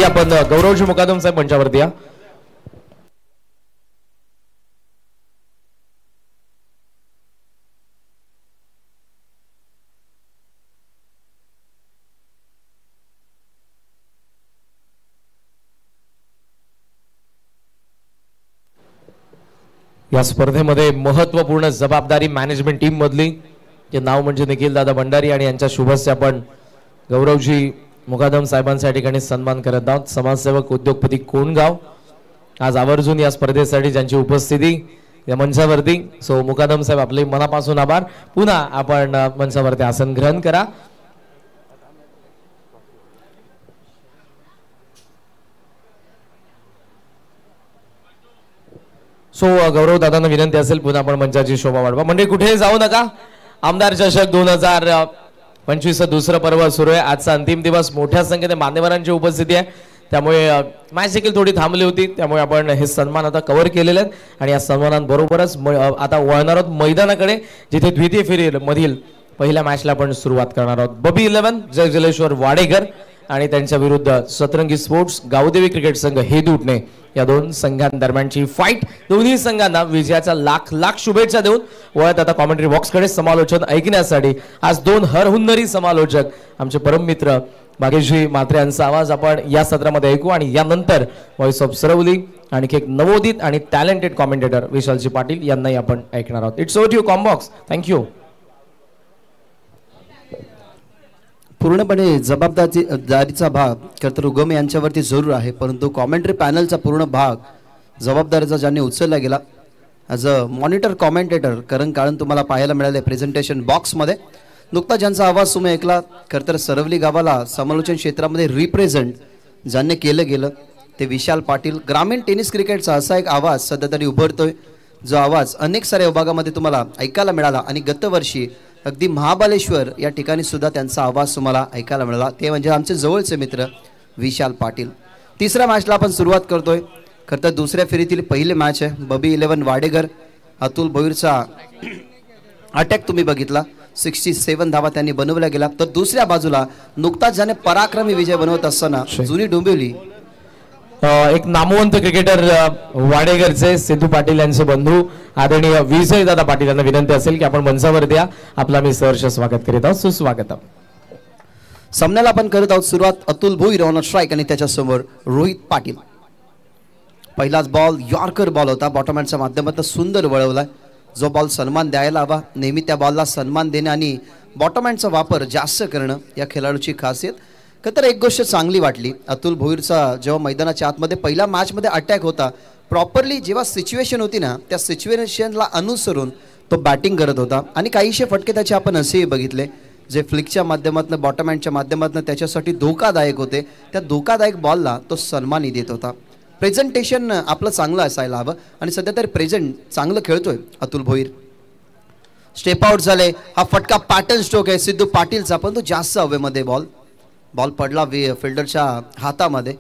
या आपण गौरवजी मुकादम साहेब मंचावरती या. या स्पर्धेमध्ये महत्त्वपूर्ण जबाबदारी मॅनेजमेंट टीम मधली जे नाव म्हणजे निखिल दादा भंडारी आणि यांच्या शुभस्य आपण गौरवजी मुकादम साहेबांचा या ठिकाणी सन्मान करत आहोत. समाजसेवक उद्योगपती कोणगाव आज आवर्जून या स्पर्धेसाठी ज्यांची उपस्थिती या मंचावरती. सो मुकादम साहेब आपले मनापासून आभार. पुन्हा आपण मंचावरती आसन ग्रहण करा. सो गौरव दादांना विनंती असेल पुन्हा आपण मंचाची शोभा वाढवा. म्हणजे कुठेही जाऊ नका. आमदार चषक 2025 दुसरं पर्व सुरू आहे. आजचा अंतिम दिवस मोठ्या संख्येने मान्यवरांची उपस्थिती आहे. त्यामुळे मॅच देखील थोडी थांबली होती. त्यामुळे आपण हे सन्मान आता कव्हर केलेले आहेत आणि या सन्मानांबरोबरच आता वळणार आहोत मैदानाकडे जिथे द्वितीय फेरी मधील पहिल्या मॅचला आपण सुरुवात करणार आहोत. बबी 11 जयजलेश्वर वाडेकर आणि त्यांच्या विरुद्ध सतरंगी स्पोर्ट्स गावदेवी क्रिकेट संघ हेदुटणे या दोन संघांदरम्यानची फाईट. दोन्ही संघांना विजयाच्या लाख लाख शुभेच्छा देऊन वळत आता कॉमेंट्री बॉक्सकडे समालोचन ऐकण्यासाठी आज दोन हरहुन्नरी समालोचक आमचे परम मित्र भाग्यश्री म्हात्रे यांचा आवाज आपण या सत्रामध्ये ऐकू आणि यानंतर व्हॉइस ऑफ सरवली आणखी एक नवोदित आणि टॅलेंटेड कॉमेंटेटर विशालजी पाटील यांनाही आपण ऐकणार आहोत. It's over to you combox. Thank you. पूर्णपणे जबाबदारीचा भाग खरतर उगम यांच्यावरती जरूर आहे, परंतु कॉमेंट्री पॅनलचा पूर्ण भाग जबाबदारीचा ज्यांनी उचलला गेला ॲज अ मॉनिटर कॉमेंटेटर करण काळन तुम्हाला पाहायला मिळाले प्रेझेंटेशन बॉक्समध्ये. नुकता ज्यांचा आवाज तुम्ही ऐकला खरतर सरवली गावाला समालोचन क्षेत्रामध्ये रिप्रेझेंट ज्यांनी केलं गेलं ते विशाल पाटील. ग्रामीण टेनिस क्रिकेटचा असा एक आवाज सध्या तरी उभरतोय जो आवाज अनेक साऱ्या विभागामध्ये तुम्हाला ऐकायला मिळाला आणि गतवर्षी अगदी महाबळेश्वर या ठिकाणी सुद्धा त्यांचा आवाज तुम्हाला ऐकायला मिळाला. ते म्हणजे आमचे जवळचे मित्र विशाल पाटील. तिसऱ्या मॅचला आपण सुरुवात करतोय. खरं तर दुसऱ्या फेरीतील पहिली मॅच आहे. बबी 11 वाडेकर अतुल भोईरचा अटॅक तुम्ही बघितला. 67 धावा त्यांनी बनवल्या गेला. तर दुसऱ्या बाजूला नुकताच ज्याने पराक्रमी विजय बनवत असताना जुनी डोंबिवली एक नामवंत क्रिकेटर वाडेकरचे सिद्धू पाटील यांचे बंधू आदरणीय विजय दादा पाटील यांना विनंती असेल की आपण मंचावर द्या. आपला मी सहर्ष स्वागत करीत आहोत. सुस्वागत. सामन्याला आपण करत आहोत सुरुवात. अतुल भोईर ऑन स्ट्राईक आणि त्याच्यासमोर रोहित पाटील. पहिलाच बॉल यॉर्कर बॉल होता. बॉटमहँडच्या माध्यमातून सुंदर वळवला. जो बॉल सन्मान द्यायला हवा नेहमी त्या बॉलला सन्मान देणे आणि बॉटमहँडचा वापर जास्त करणं या खेळाडूची खासियत. तर एक गोष्ट चांगली वाटली अतुल भोईरचा जेव्हा मैदानाच्या आतमध्ये पहिल्या मॅचमध्ये अटॅक होता प्रॉपरली जेव्हा सिच्युएशन होती ना त्या सिच्युएशनला अनुसरून तो बॅटिंग करत होता आणि काहीशे फटके त्याचे आपण असेही बघितले जे फ्लिकच्या माध्यमातून बॉटमहँडच्या माध्यमातून त्याच्यासाठी धोकादायक होते. त्या धोकादायक बॉलला तो सन्मानही देत होता. प्रेझेंटेशन आपलं चांगलं असायला हवं आणि सध्या तरी प्रेझेंट चांगलं खेळतोय अतुल भोईर. स्टेप आउट झाले. हा फटका पॅटर्न स्ट्रोक आहे सिद्धू पाटीलचा पण तो जास्त हवेमध्ये बॉल पडला फिल्डरच्या हातामध्ये.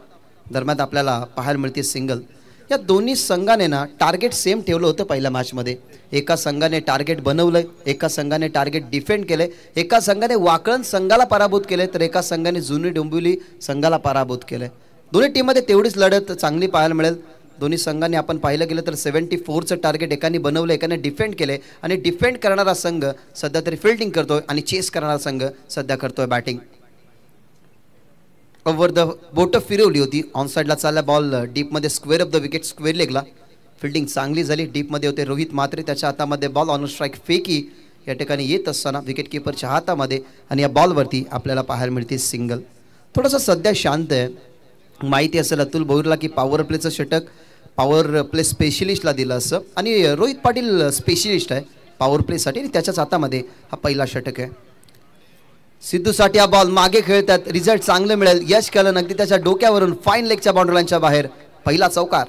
दरम्यान आपल्याला पाहायला मिळते सिंगल. या दोन्ही संघाने ना टार्गेट सेम ठेवलं होतं पहिल्या मॅचमध्ये. एका संघाने टार्गेट बनवलंय, एका संघाने टार्गेट डिफेंड केलंय, एका संघाने वाकळण संघाला पराभूत केले तर एका संघाने जुनी डोंबिवली संघाला पराभूत केलंय. दोन्ही टीममध्ये तेवढीच लढत चांगली पाहायला मिळेल. दोन्ही संघांनी आपण पाहिलं गेलं तर 74चं टार्गेट एकाने बनवलं एकाने डिफेंड केले आणि डिफेंड करणारा संघ सध्या तरी फिल्डिंग करतोय आणि चेस करणारा संघ सध्या करतोय बॅटिंग. ओव्हर द बोट फिरवली होती. ऑन साईडला चालला बॉल डीपमध्ये square of the wicket square लेगला. फिल्डिंग चांगली झाली. डीपमध्ये होते रोहित म्हात्रे त्याच्या हातामध्ये बॉल ऑन स्ट्राईक फेकी या ठिकाणी येत असताना विकेट किपरच्या हातामध्ये आणि या बॉलवरती आपल्याला पाहायला मिळते सिंगल. थोडंसं सध्या शांत आहे. माहिती असेल अतुल भोईरला की पॉवर प्लेचं षटक पॉवर प्ले स्पेशलिस्टला दिलं असं आणि रोहित पाटील स्पेशलिस्ट आहे पॉवर प्लेसाठी आणि त्याच्याच हातामध्ये हा पहिला षटक आहे. सिद्धूसाठी हा बॉल मागे खेळतात. रिझल्ट चांगलं मिळेल. यश कलन अगदी त्याच्या डोक्यावरून फाईन लेगच्या बाउंड्रीलाईनच्या बाहेर पहिला चौकार.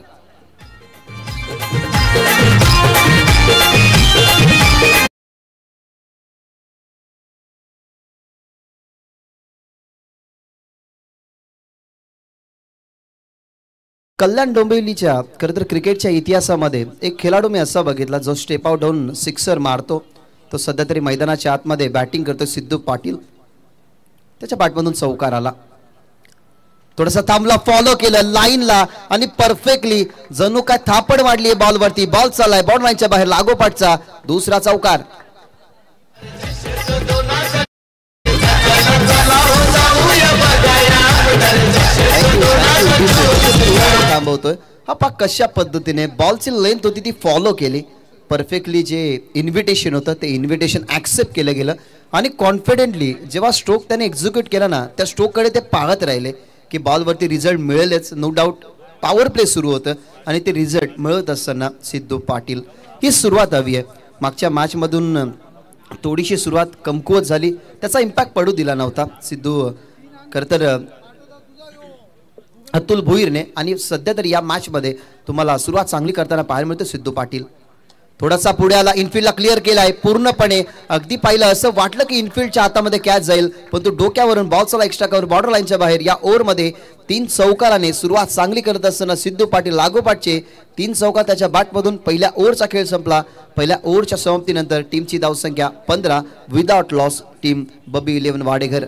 कल्याण डोंबिवलीच्या खरं तर क्रिकेटच्या इतिहासामध्ये एक खेळाडू मी असा बघितला जो स्टेप आउट होऊन सिक्सर मारतो. तो सध्या तरी मैदानाच्या आतमध्ये बॅटिंग करतो सिद्धू पाटील. त्याच्या बॅटमधून चौकार आला. थोडासा थांबला, फॉलो केलं लाईनला आणि परफेक्टली जणू काय थापड वाढली बॉलवरती. बॉल चाललाय बॉल लाईनच्या बाहेर, लागोपाठचा दुसरा चौकार. थांबवतोय हा पाक कशा पद्धतीने बॉलची लेंथ होती ती फॉलो केली परफेक्टली. जे इन्व्हिटेशन होतं ते इन्व्हिटेशन ऍक्सेप्ट केलं गेलं आणि कॉन्फिडेंटली जेव्हा स्ट्रोक त्याने एक्झिक्यूट केला ना, त्या स्ट्रोककडे ते पाहत राहिले की बॉलवरती रिझल्ट मिळेलच. नो डाऊट पॉवर प्ले सुरू होतं आणि ते रिझल्ट मिळत असताना सिद्धू पाटील ही सुरुवात हवी आहे. मागच्या मॅचमधून थोडीशी सुरुवात कमकुवत झाली, त्याचा इम्पॅक्ट पडू दिला नव्हता सिद्धू खरं तर अतुल भोईरने. आणि सध्या तरी या मॅचमध्ये तुम्हाला सुरुवात चांगली करताना पाहायला मिळतं सिद्धू पाटील. थोडासा पुढे आला, इनफिल्डला क्लिअर केलाय पूर्णपणे. अगदी पाहिलं असं वाटलं की इनफिल्डच्या हातामध्ये कॅच जाईल, पण तो डोक्यावरून बॉल चला एक्स्ट्रा कव्हर बॉर्डर लाईनच्या बाहेर. या ओव्हरमध्ये 3 चौकाराने सुरुवात चांगली करत असताना सिद्धू पाटील लागोपाठचे 3 चौकार त्याच्या बॅटमधून. पहिल्या ओव्हरचा खेळ संपला. पहिल्या ओव्हरच्या समाप्तीनंतर टीमची धावसंख्या 15 विदाउट लॉस. टीम बबी 11 वाडेघर.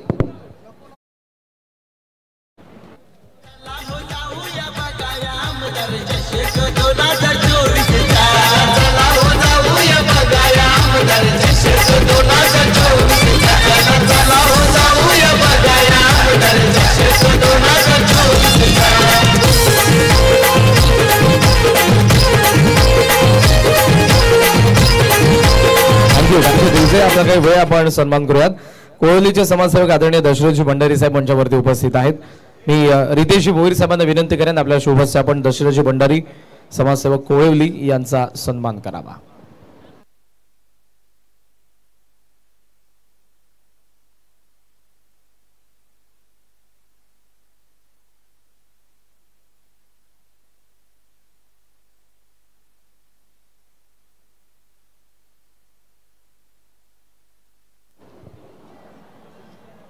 आपला काही वेळ आपण सन्मान करूयात. कोळवलीचे समाजसेवक आदरणीय दशरथजी भंडारी साहेब मंचावरती उपस्थित आहेत. मी रितेशजी भोईर साहेबांना विनंती करेन आपल्या सोबत आपण दशरथजी भंडारी समाजसेवक कोळवली यांचा सन्मान करावा.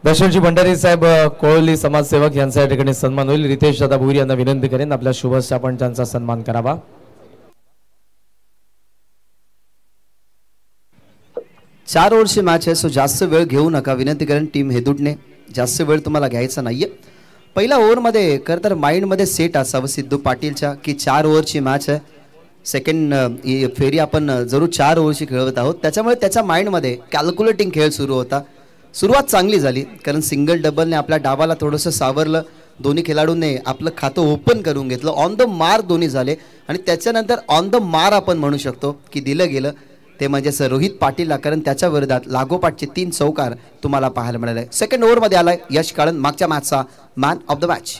दशरथजी भंडारी साहेब कोळवली समाजसेवक यांचा या ठिकाणी सन्मान होईल. रितेश दादा भोईर यांना विनंती करेन आपल्या शुभेच्छा आपण त्यांचा सन्मान करावा. चार ओव्हरची मॅच आहे, सो जास्त वेळ घेऊ नका विनंती करेन. टीम हेदुटने जास्त वेळ तुम्हाला घ्यायचा नाहीये. पहिल्या ओव्हरमध्ये खरं तर माइंडमध्ये सेट असावं सिद्धू पाटीलच्या की 4 ओव्हरची मॅच आहे. सेकंड फेरी आपण जरूर 4 ओव्हरची खेळवत आहोत, त्याच्यामुळे त्याच्या माइंडमध्ये कॅल्क्युलेटिंग खेळ सुरू होता. सुरुवात चांगली झाली कारण सिंगल डबलने आपल्या डावाला थोडंसं सावरलं. दोन्ही खेळाडूंनी आपलं खातं ओपन करून घेतलं. ऑन द मार्क दोन्ही झाले आणि त्याच्यानंतर ऑन द मार आपण म्हणू शकतो की दिलं गेलं ते म्हणजे रोहित पाटीलला, कारण त्याच्या विरोधात लागोपाठचे 3 चौकार तुम्हाला पाहायला मिळाले. सेकंड ओव्हरमध्ये आलाय यश काळन, मागच्या मॅचचा मॅन ऑफ द मॅच.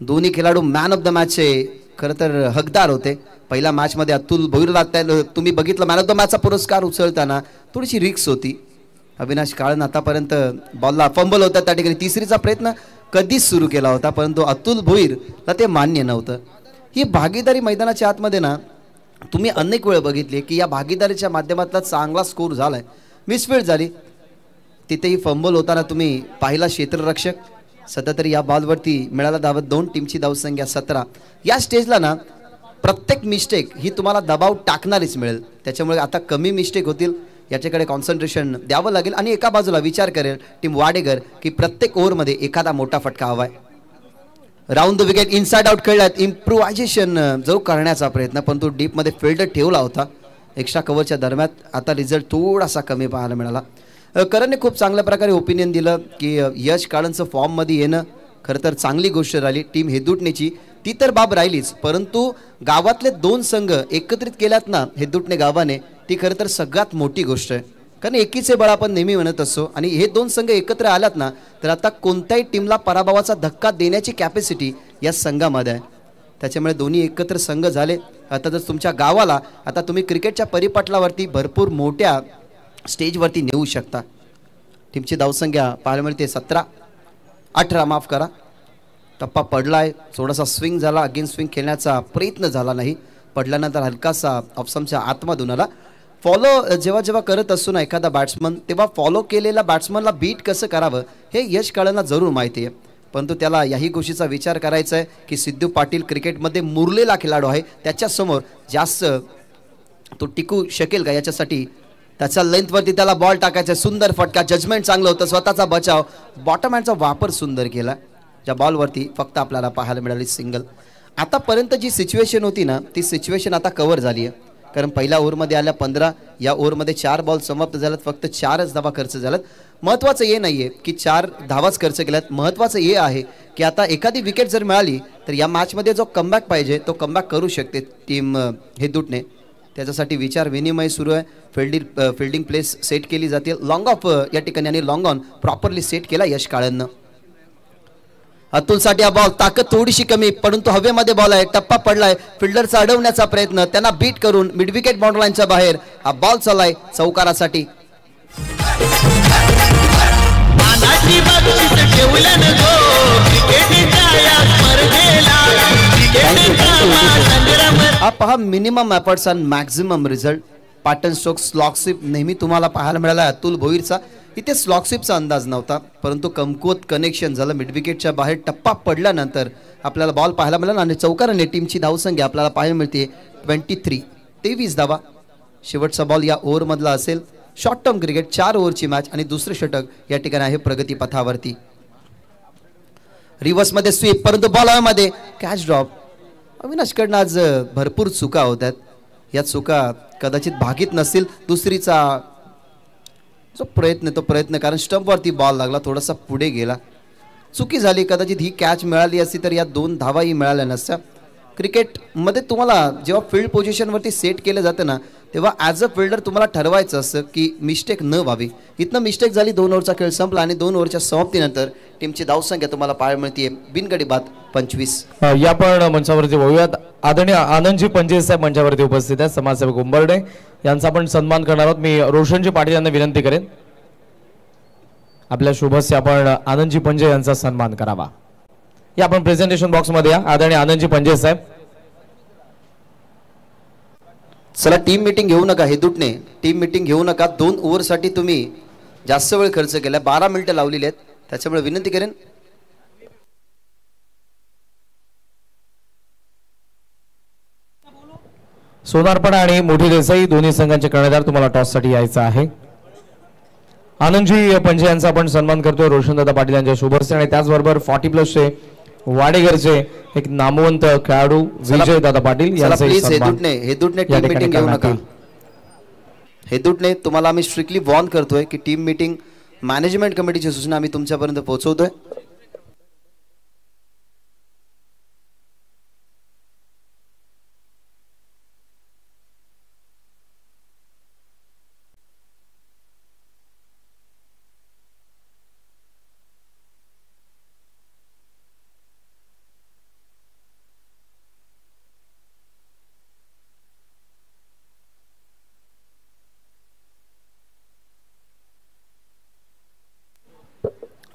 दोन्ही खेळाडू मॅन ऑफ द मॅचचे खरं तर हकदार होते. पहिल्या मॅचमध्ये अतुल भोईरला तुम्ही बघितलं मॅन ऑफ द मॅचचा पुरस्कार उचलताना थोडीशी रिक्स होती. अविनाश काळन आतापर्यंत बॉलला फंबल होता, त्या ठिकाणी तिसरीचा प्रयत्न कधीच सुरू केला होता, परंतु अतुल भोईरला ते मान्य नव्हतं. ही भागीदारी मैदानाच्या आतमध्ये ना तुम्ही अनेक वेळ बघितली की या भागीदारीच्या माध्यमातला चांगला स्कोर झालाय. मिसफील्ड झाली, तिथेही फंबल होताना तुम्ही पाहिला क्षेत्ररक्षक. सध्या तरी या बॉलवरती मिळाला धावत 2. टीमची धावसंख्या 17. या स्टेजला ना प्रत्येक मिस्टेक ही तुम्हाला दबाव टाकणारीच मिळेल, त्याच्यामुळे आता कमी मिस्टेक होतील याच्याकडे कॉन्सन्ट्रेशन द्यावं लागेल. आणि एका बाजूला विचार करेल टीम वाडेघर की प्रत्येक ओव्हरमध्ये एखादा मोठा फटका हवाय. Round the wicket inside out खेळल्यात, इम्प्रूव्हायझेशन जो करण्याचा प्रयत्न, पण तो डीपमध्ये फिल्डर ठेवला होता एक्स्ट्रा कव्हरच्या दरम्यान. आता रिझल्ट थोडासा कमी पाहायला मिळाला. करणने खूप चांगल्या प्रकारे ओपिनियन दिलं की यश काळनचं फॉर्ममध्ये येणं खरं तर चांगली गोष्ट राहिली. टीम हेदुटणेची ती तर बाब राहिलीच, परंतु गावातले 2 संघ एकत्रित केल्यात ना हेदुटणे गावाने, ती खरं तर सगळ्यात मोठी गोष्ट आहे. कारण एकीचे बळ आपण नेहमी म्हणत असतो आणि हे 2 संघ एकत्र आल्यात ना तर आता कोणत्याही टीमला पराभवाचा धक्का देण्याची कॅपॅसिटी या संघामध्ये आहे. त्याच्यामुळे दोन्ही एकत्र संघ झाले. आता जर तुमच्या गावाला आता तुम्ही क्रिकेटच्या परिपटलावरती भरपूर मोठ्या स्टेजवरती नेऊ शकता. टीमची धावसंख्या पाहायला मिळते 18 माफ करा. टप्पा पडलाय, थोडासा स्विंग झाला, अगेन्स्ट स्विंग खेळण्याचा प्रयत्न झाला नाही. पडल्यानंतर हलकासा ऑफसमच्या आतमधून आला. फॉलो जेव्हा करत असतो ना एखादा बॅट्समन, तेव्हा फॉलो केलेल्या बॅट्समनला बीट कसं करावं हे यश काळांना जरूर माहिती आहे, परंतु त्याला याही गोष्टीचा विचार करायचा आहे की सिद्धू पाटील क्रिकेटमध्ये मुरलेला खेळाडू आहे, त्याच्यासमोर जास्त तो टिकू शकेल का याच्यासाठी त्याच्या लेंथवरती त्याला बॉल टाकायचा. सुंदर फटका, जजमेंट चांगलं होतं, स्वतःचा बचाव, बॉटम हँडचा वापर सुंदर केला. ज्या बॉलवरती फक्त आपल्याला पाहायला मिळाली सिंगल. आतापर्यंत जी सिच्युएशन होती ना ती सिच्युएशन आता कव्हर झाली आहे, कारण पहिल्या ओव्हरमध्ये आल्या 15, या ओव्हरमध्ये 4 बॉल समाप्त झाल्यात, फक्त 4च धावा खर्च झाल्यात. महत्त्वाचं हे नाही आहे की 4 धावाच खर्च केल्यात, महत्त्वाचं हे आहे की आता एखादी विकेट जर मिळाली तर या मॅचमध्ये जो कमबॅक पाहिजे तो कमबॅक करू शकते टीम हेदूटने. त्याच्यासाठी विचार विनिमय सुरू आहे. फिल्डिंग प्लेस सेट केली जाते, लॉंग ऑफ या ठिकाणी आणि लॉंग ऑन प्रॉपरली सेट केला यश काळेंनं. अतुलसाठी हा बॉल ताकद थोडीशी कमी, परंतु हवेमध्ये बॉल आहे, टप्पा पडलाय, फिल्डरचा अडवण्याचा प्रयत्न, त्यांना बीट करून मिड विकेट बाउंड्री लाईनच्या बाहेर हा बॉल चाललाय चौकारासाठी. हा पहा minimum efforts and maximum result. Pattern stroke slog sweep नेहमी तुम्हाला पाहायला मिळाला अतुल भोईरचा. इथे स्लॉक स्वीपचा अंदाज नव्हता, परंतु कमकुवत कनेक्शन झालं, मिड विकेटच्या बाहेर टप्पा पडल्यानंतर आपल्याला बॉल पाहायला मिळाला आणि चौकाराने टीमची धावसंख्या आपल्याला पाहायला मिळते 23 धावा. शेवटचा बॉल या ओव्हरमधला असेल. शॉर्ट टर्म क्रिकेट 4 ओव्हरची मॅच आणि दुसरे षटक या ठिकाणी आहे प्रगती पथावरती. रिव्हर्समध्ये स्वीप, परंतु बॉल हवेमध्ये कॅच ड्रॉप. अविनाशकडनं आज भरपूर चुका होत्यात, या चुका कदाचित भागीत नसतील. दुसरीचा जो प्रयत्न कारण स्टंपवरती बॉल लागला, थोडासा पुढे गेला, चुकी झाली. कदाचित ही कॅच मिळाली असती तर या 2 धावाही मिळाल्या नसत्या. क्रिकेटमध्ये तुम्हाला जेव्हा फील्ड पोझिशनवरती सेट केलं जातं ना तेव्हा ॲज अ फिल्डर तुम्हाला ठरवायचं असतं की मिस्टेक न व्हावी. इथनं मिस्टेक झाली, 2 ओव्हरचा खेळ संपला आणि 2 ओव्हरच्या समाप्तीनंतर टीमची धावसंख्या तुम्हाला पाहायला मिळते बिनगडी बाद 25. या पण मंचावरती बघूयात. आदरणीय आनंदजी पंजे साहेब मंचावरती उपस्थित आहेत, समाजसेवक उंबर्डे यांचा आपण सन्मान करणार आहोत. मी रोशनजी पाटील यांना विनंती करेन आपल्या शुभस्य आपण आनंदजी पंजे यांचा सन्मान करावा. या आपण प्रेझेंटेशन बॉक्स मध्ये या. आदरणीय आनंदजी पंजे साहेब. चला टीम मीटिंग घेऊ नका हेदूटने, टीम मीटिंग घेऊ नका. 2 ओव्हरसाठी तुम्ही जास्त वेळ खर्च केला, 12 मिनिटं लावलेली आहेत, त्याच्यामुळे विनंती करेन सोनारपडा आणि मोठी देसाई दोन्ही संघांचे कर्णधार तुम्हाला टॉस साठी यायचं आहे. आनंदजी पंजे यांचा आपण सन्मान करतोय रोशनदादा पाटील यांच्या शुभस्य आणि त्याचबरोबर 40+ चे वाडेघरचे एक नामवंत खेळाडू विजय दादा पाटील यांचा हेदूटने टीम मीटिंग घेऊ नका. हेदूटने तुम्हाला आम्ही स्ट्रिक्टली वॉर्न करतोय की टीम मीटिंग मॅनेजमेंट कमिटीची सूचना आम्ही तुमच्यापर्यंत पोहोचवतोय.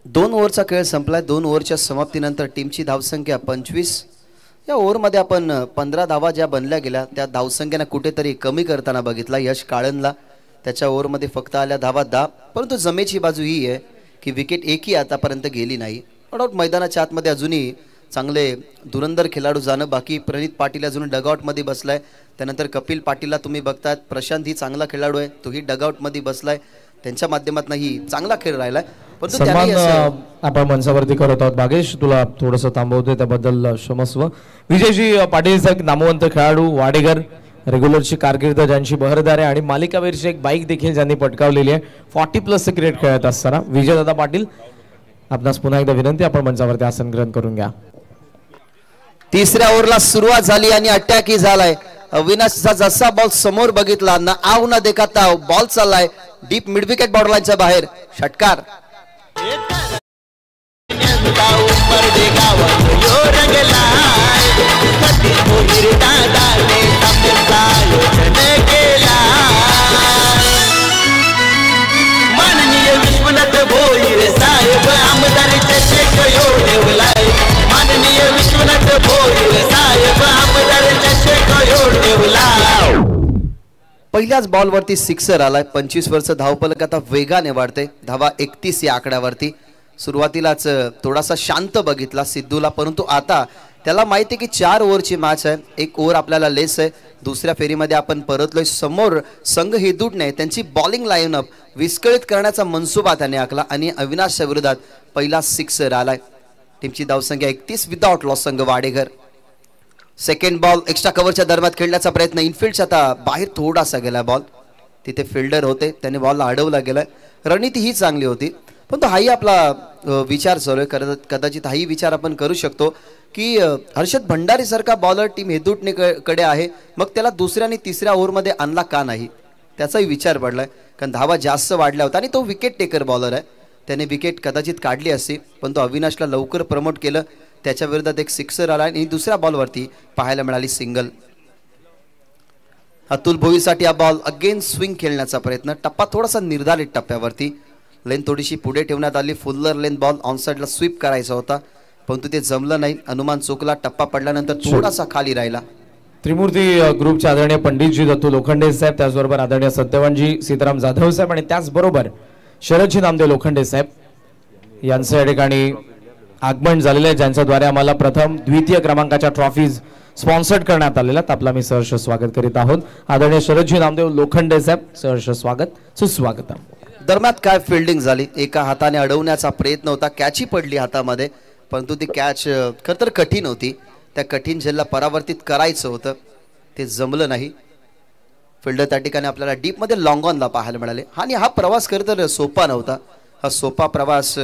दोन ओव्हरचा खेळ संपलाय. 2 ओव्हरच्या समाप्तीनंतर टीमची धावसंख्या 25. या ओव्हरमध्ये आपण 15 धावा ज्या बनल्या गेल्या त्या धावसंख्येने कुठेतरी कमी करताना बघितला यश काळनला. त्याच्या ओव्हरमध्ये फक्त आल्या धावा 10, परंतु जमेची बाजू ही आहे की विकेट एकही आतापर्यंत गेली नाही. नो डाऊट मैदानाच्या आतमध्ये अजूनही चांगले धुरंधर खेळाडू जाणं बाकी. प्रणित पाटील अजून डगआउटमध्ये बसलाय, त्यानंतर कपिल पाटीलला तुम्ही बघतायत. प्रशांत ही चांगला खेळाडू आहे, तोही डगआउटमध्ये बसलाय. त्यांच्या माध्यमातूनही चांगला खेळ राहिलाय. आपण मंचावरती करत आहोत. भागेश तुला थोडंसं थांबवतोय त्याबद्दल क्षमस्व. विजयजी पाटील साहेब नामवंत खेळाडू वाडेघर, रेग्युलरची कारकीर्द ज्यांची बहरदार आहे आणि मालिकावीरची एक बाईक देखील ज्यांनी पटकावलेली आहे 40+ क्रिकेट खेळत असताना. विजयदादा पाटील आपणास पुन्हा एकदा विनंती आपण मंचावरती आसन ग्रहण करून घ्या. तिसऱ्या ओव्हरला सुरुवात झाली आणि अटॅकही झालाय. अविनाशचा जसा बॉल समोर बघितला ना आव ना देखाता बॉल चाललाय डीप मिड विकेट बाउंड्री लाईनच्या बाहेर. षटकार माननीय विश्वनाथ भोईर साहेब आमदार चषक ठेवलाय. माननीय विश्वनाथ भोईर साहेब आमदार चषक ठेवलाय. पहिल्याच बॉलवरती सिक्सर आलाय. 25 वर्ष धावफलक आता वेगाने वाढते. धावा 31 या आकड्यावरती. सुरुवातीलाच थोडासा शांत बघितला सिद्धूला, परंतु आता त्याला माहिती आहे की 4 ओव्हरची मॅच आहे, 1 ओव्हर आपल्याला लेस आहे. दुसऱ्या फेरीमध्ये आपण परतलोय. समोर संघ हेदूटने त्यांची बॉलिंग लाईनअप विस्कळीत करण्याचा मनसुबा त्याने आखला आणि अविनाशच्या विरोधात पहिला सिक्सर आलाय. टीमची धावसंख्या 31 विदाउट लॉस संघ वाडेघर. सेकंड बॉल एक्स्ट्रा कव्हरच्या दरम्यान खेळण्याचा प्रयत्न, इनफिल्डच्या आता बाहेर थोडासा गेला बॉल. तिथे फिल्डर होते, त्याने बॉलला अडवला गेलाय. रणनीती ही चांगली होती, पण तो हाही आपला विचार चालू आहे. कदाचित हाही विचार आपण करू शकतो की हर्षद भंडारी सारखा बॉलर टीम हेदुटणे कडे आहे, मग त्याला दुसऱ्या आणि तिसऱ्या ओव्हरमध्ये आणला का नाही, त्याचाही विचार पडलाय. कारण धावा जास्त वाढल्या होत्या आणि तो विकेट टेकर बॉलर आहे. त्याने विकेट कदाचित काढली असती, पण तो अविनाशला लवकर प्रमोट केलं. त्याच्या विरोधात एक सिक्सर आला आणि दुसऱ्या बॉलवरती पाहायला मिळाली सिंगल. अतुल भोईरसाठी हा बॉल अगेन स्विंग खेळण्याचा प्रयत्न, टप्पा थोडासा निर्धारित टप्प्यावरती, लेन थोडीशी पुढे ठेवण्यात आली. फुल्लर लेन बॉल ऑनसाइडला स्वीप करायचा होता, परंतु ते जमलं नाही. अनुमान चुकला, टप्पा पडल्यानंतर थोडासा खाली राहिला. त्रिमूर्ती ग्रुपचे आदरणीय पंडितजी दत्तू लोखंडे साहेब, त्याचबरोबर आदरणीय सत्यवानजी सीताराम जाधव साहेब आणि त्याचबरोबर शरदजी नामदेव लोखंडे साहेब यांचं या ठिकाणी आगमन झालेलं आहे, ज्यांच्याद्वारे आम्हाला प्रथम द्वितीय क्रमांकाच्या ट्रॉफीज स्पॉन्सर्ड करण्यात आलेल्या. आपला मी सहर्ष स्वागत करीत आहोत. आदरणीय शरदजी नामदेव लोखंडे साहेब, सहर्ष स्वागत, सुस्वागत. दरम्यान काय फिल्डिंग झाली, एका हाताने अडवण्याचा प्रयत्न होता, कॅचही पडली हातामध्ये, परंतु ती कॅच खरं तर कठीण होती. त्या कठीण झेलला परावर्तित करायचं होतं, ते जमलं नाही. फिल्डर त्या ठिकाणी आपल्याला डीपमध्ये लॉंग ऑनला पाहायला मिळाले. आणि हा प्रवास खरं तर सोपा नव्हता. हा सोपा प्रवास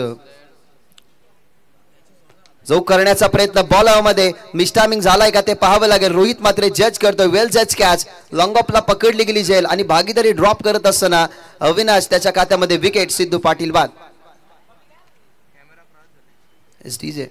जो करण्याचा प्रयत्न, बॉलमध्ये मिसटायमिंग झालाय का ते पाहावं लागेल. रोहित मात्र जज करतोय, वेल जज कॅच, लॉंग ऑफला पकडली गेली झेल आणि भागीदारी ड्रॉप करत असताना अविनाश त्याच्या खात्यामध्ये विकेट. सिद्धू पाटील बाद. एसडीजे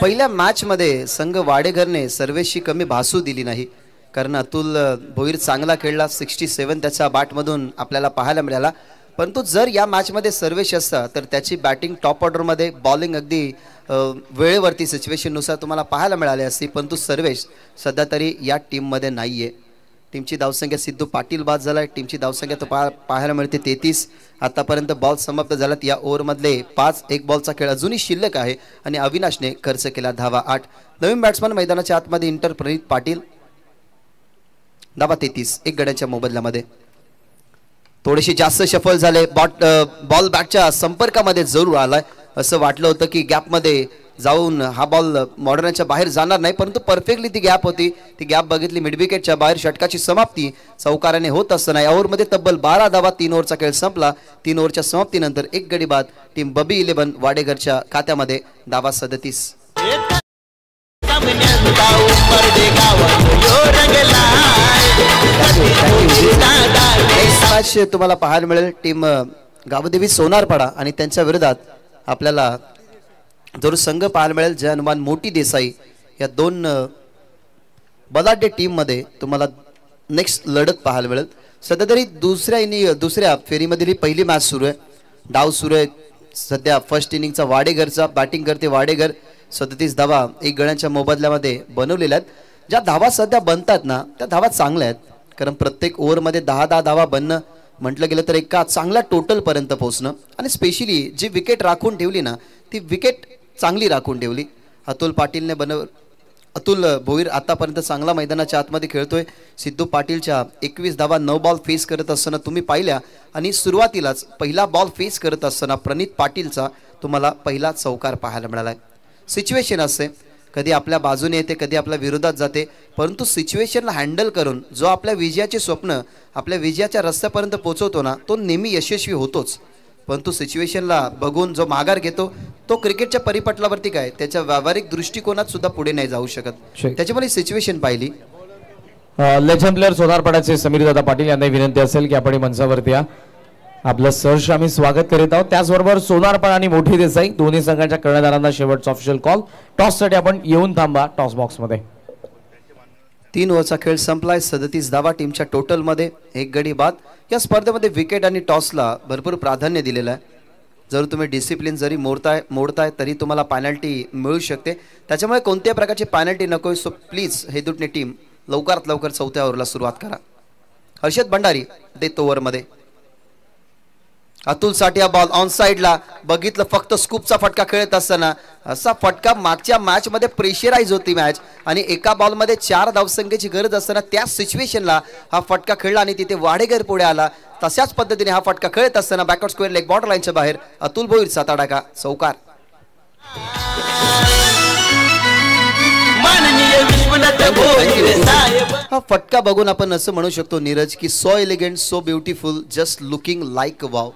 पहिल्या मॅच मध्ये संघ वाडेघरने सर्वेशी कमी भासू दिली नाही, कारण अतुल भोईर चांगला खेळला. 67 त्याच्या बॅटमधून आपल्याला पाहायला मिळाला. परंतु जर या मॅचमध्ये सर्वेश असता तर त्याची बॅटिंग टॉप ऑर्डरमध्ये, बॉलिंग अगदी वेळेवरती सिच्युएशननुसार तुम्हाला पाहायला मिळाली असती. परंतु सर्वेश सध्या तरी या टीममध्ये नाही आहे. टीमची धावसंख्या सिद्धू पाटील बाद झाला. टीमची धावसंख्या तो पाहायला मिळते 33. आतापर्यंत बॉल समाप्त झाल्यात. या ओव्हरमधले 5 एक बॉलचा खेळ अजूनही शिल्लक आहे आणि अविनाशने खर्च केला धावा 8. नवीन बॅट्समन मैदानाच्या आतमध्ये इंटर प्रणित पाटील, धावा 33 एक गड्याच्या मोबदल्यामध्ये. थोडेसे जास्त शफल झाले. बॉल बॅटच्या संपर्कामध्ये जरूर आलाय. असं वाटलं होतं की गॅपमध्ये जाऊन हा बॉल मॉडर्नच्या बाहेर जाणार नाही, परंतु परफेक्टली ती गॅप होती. ती गॅप बघितली, मिड विकेटच्या बाहेर षटकाची समाप्ती चौकाराने होत असताना या ओव्हरमध्ये तब्बल 12 धावा. 3 ओव्हरचा खेळ संपला. 3 ओव्हरच्या समाप्तीनंतर एक गडी बाद. टीम बबी 11 वाडेघरच्या खात्यामध्ये धावा 37. मॅच तुम्हाला पाहायला मिळेल टीम गावदेवी सोनारपाडा आणि त्यांच्या विरोधात आपल्याला जो संघ पाहायला मिळेल जय हनुमान मोठी देसाई. या दोन बलाढ्य टीम मध्ये तुम्हाला नेक्स्ट लढत पाहायला मिळेल. सध्या तरी दुसऱ्या फेरीमधील ही पहिली मॅच सुरू आहे. डाव सुरू आहे सध्या फर्स्ट इनिंगचा. वाडेघरचा बॅटिंग करते वाडेघर. 37 धावा एक गड्यांच्या मोबदल्यामध्ये बनवलेल्या आहेत. ज्या धावा सध्या बनतात ना त्या धावा चांगल्या आहेत, कारण प्रत्येक ओव्हरमध्ये 10-10 धावा बनणं म्हटलं गेलं तर एका चांगल्या टोटल पर्यंत पोहोचणं. आणि स्पेशली जी विकेट राखून ठेवली ना ती विकेट चांगली राखून ठेवली. अतुल भोईर आतापर्यंत चांगला मैदानाच्या आतमध्ये खेळतोय. सिद्धू पाटीलच्या 21 धावा 9 बॉल फेस करत असताना तुम्ही पाहिल्या आणि सुरुवातीलाच पहिला बॉल फेस करत असताना प्रणित पाटीलचा तुम्हाला पहिला चौकार पाहायला मिळालाय. सिच्युएशन असते, कधी आपल्या बाजूने येते, कधी आपल्या विरोधात जाते, परंतु सिच्युएशनला हँडल करून जो आपल्या विजयाचे स्वप्न आपल्या विजयाच्या रस्त्यापर्यंत पोहोचवतो ना तो नेहमी यशस्वी होतोच. परंतु सिच्युएशनला बघून जो माघार घेतो तो क्रिकेटच्या परिपटलावरती काय त्याच्या व्यावहारिक दृष्टिकोनात सुद्धा पुढे नाही जाऊ शकत. त्याच्यामुळे सिच्युएशन पाहिली. लेजंड प्लेअर सोनारपाड्याचे समीर दादा पाटील यांना विनंती असेल की आपण मंचावरती या. आपलं सहर्ष आम्ही स्वागत करीत आहोत. त्याचबरोबर सोनारपाडा आणि मोठी देसाई दोन्ही संघाच्या कर्णधारांना शेवटचा ऑफिशियल कॉल. टॉससाठी आपण येऊन थांबा टॉस बॉक्समध्ये. 3 ओव्हरचा खेळ संपलाय. 37 धावा टीमच्या टोटलमध्ये एक गडी बाद. या स्पर्धेमध्ये विकेट आणि टॉसला भरपूर प्राधान्य दिलेलं आहे. जर तुम्ही डिसिप्लिन जरी मोडताय तरी तुम्हाला पेनल्टी मिळू शकते. त्याच्यामुळे कोणत्याही प्रकारची पेनल्टी नकोय. सो प्लीज हेदुटणे टीम लवकरात लवकर 4थ्या ओव्हरला सुरुवात करा. हर्षद भंडारी डेथ ओव्हरमध्ये. अतुल साठिया बॉल ऑन साइडला बघितलं फक्त स्कूपचा फटका खेळत असताना असा फटका मागच्या मॅच मध्ये प्रेशराइज होती मॅच आणि एका बॉल मध्ये 4 धावसंख्येची गरज असताना त्या सिच्युएशनला हा फटका खेळला आणि तिथे वाडेकर पुढे आला. तशाच पद्धतीने हा फटका खेळत असताना बॅकवर्ड स्क्वेअर लेग बॉर्डर लाईनच्या बाहेर अतुल भोईरचा तडाखा चौकार. हा फटका बघून आपण असं म्हणू शकतो नीरज की so elegant so beautiful just looking like wow.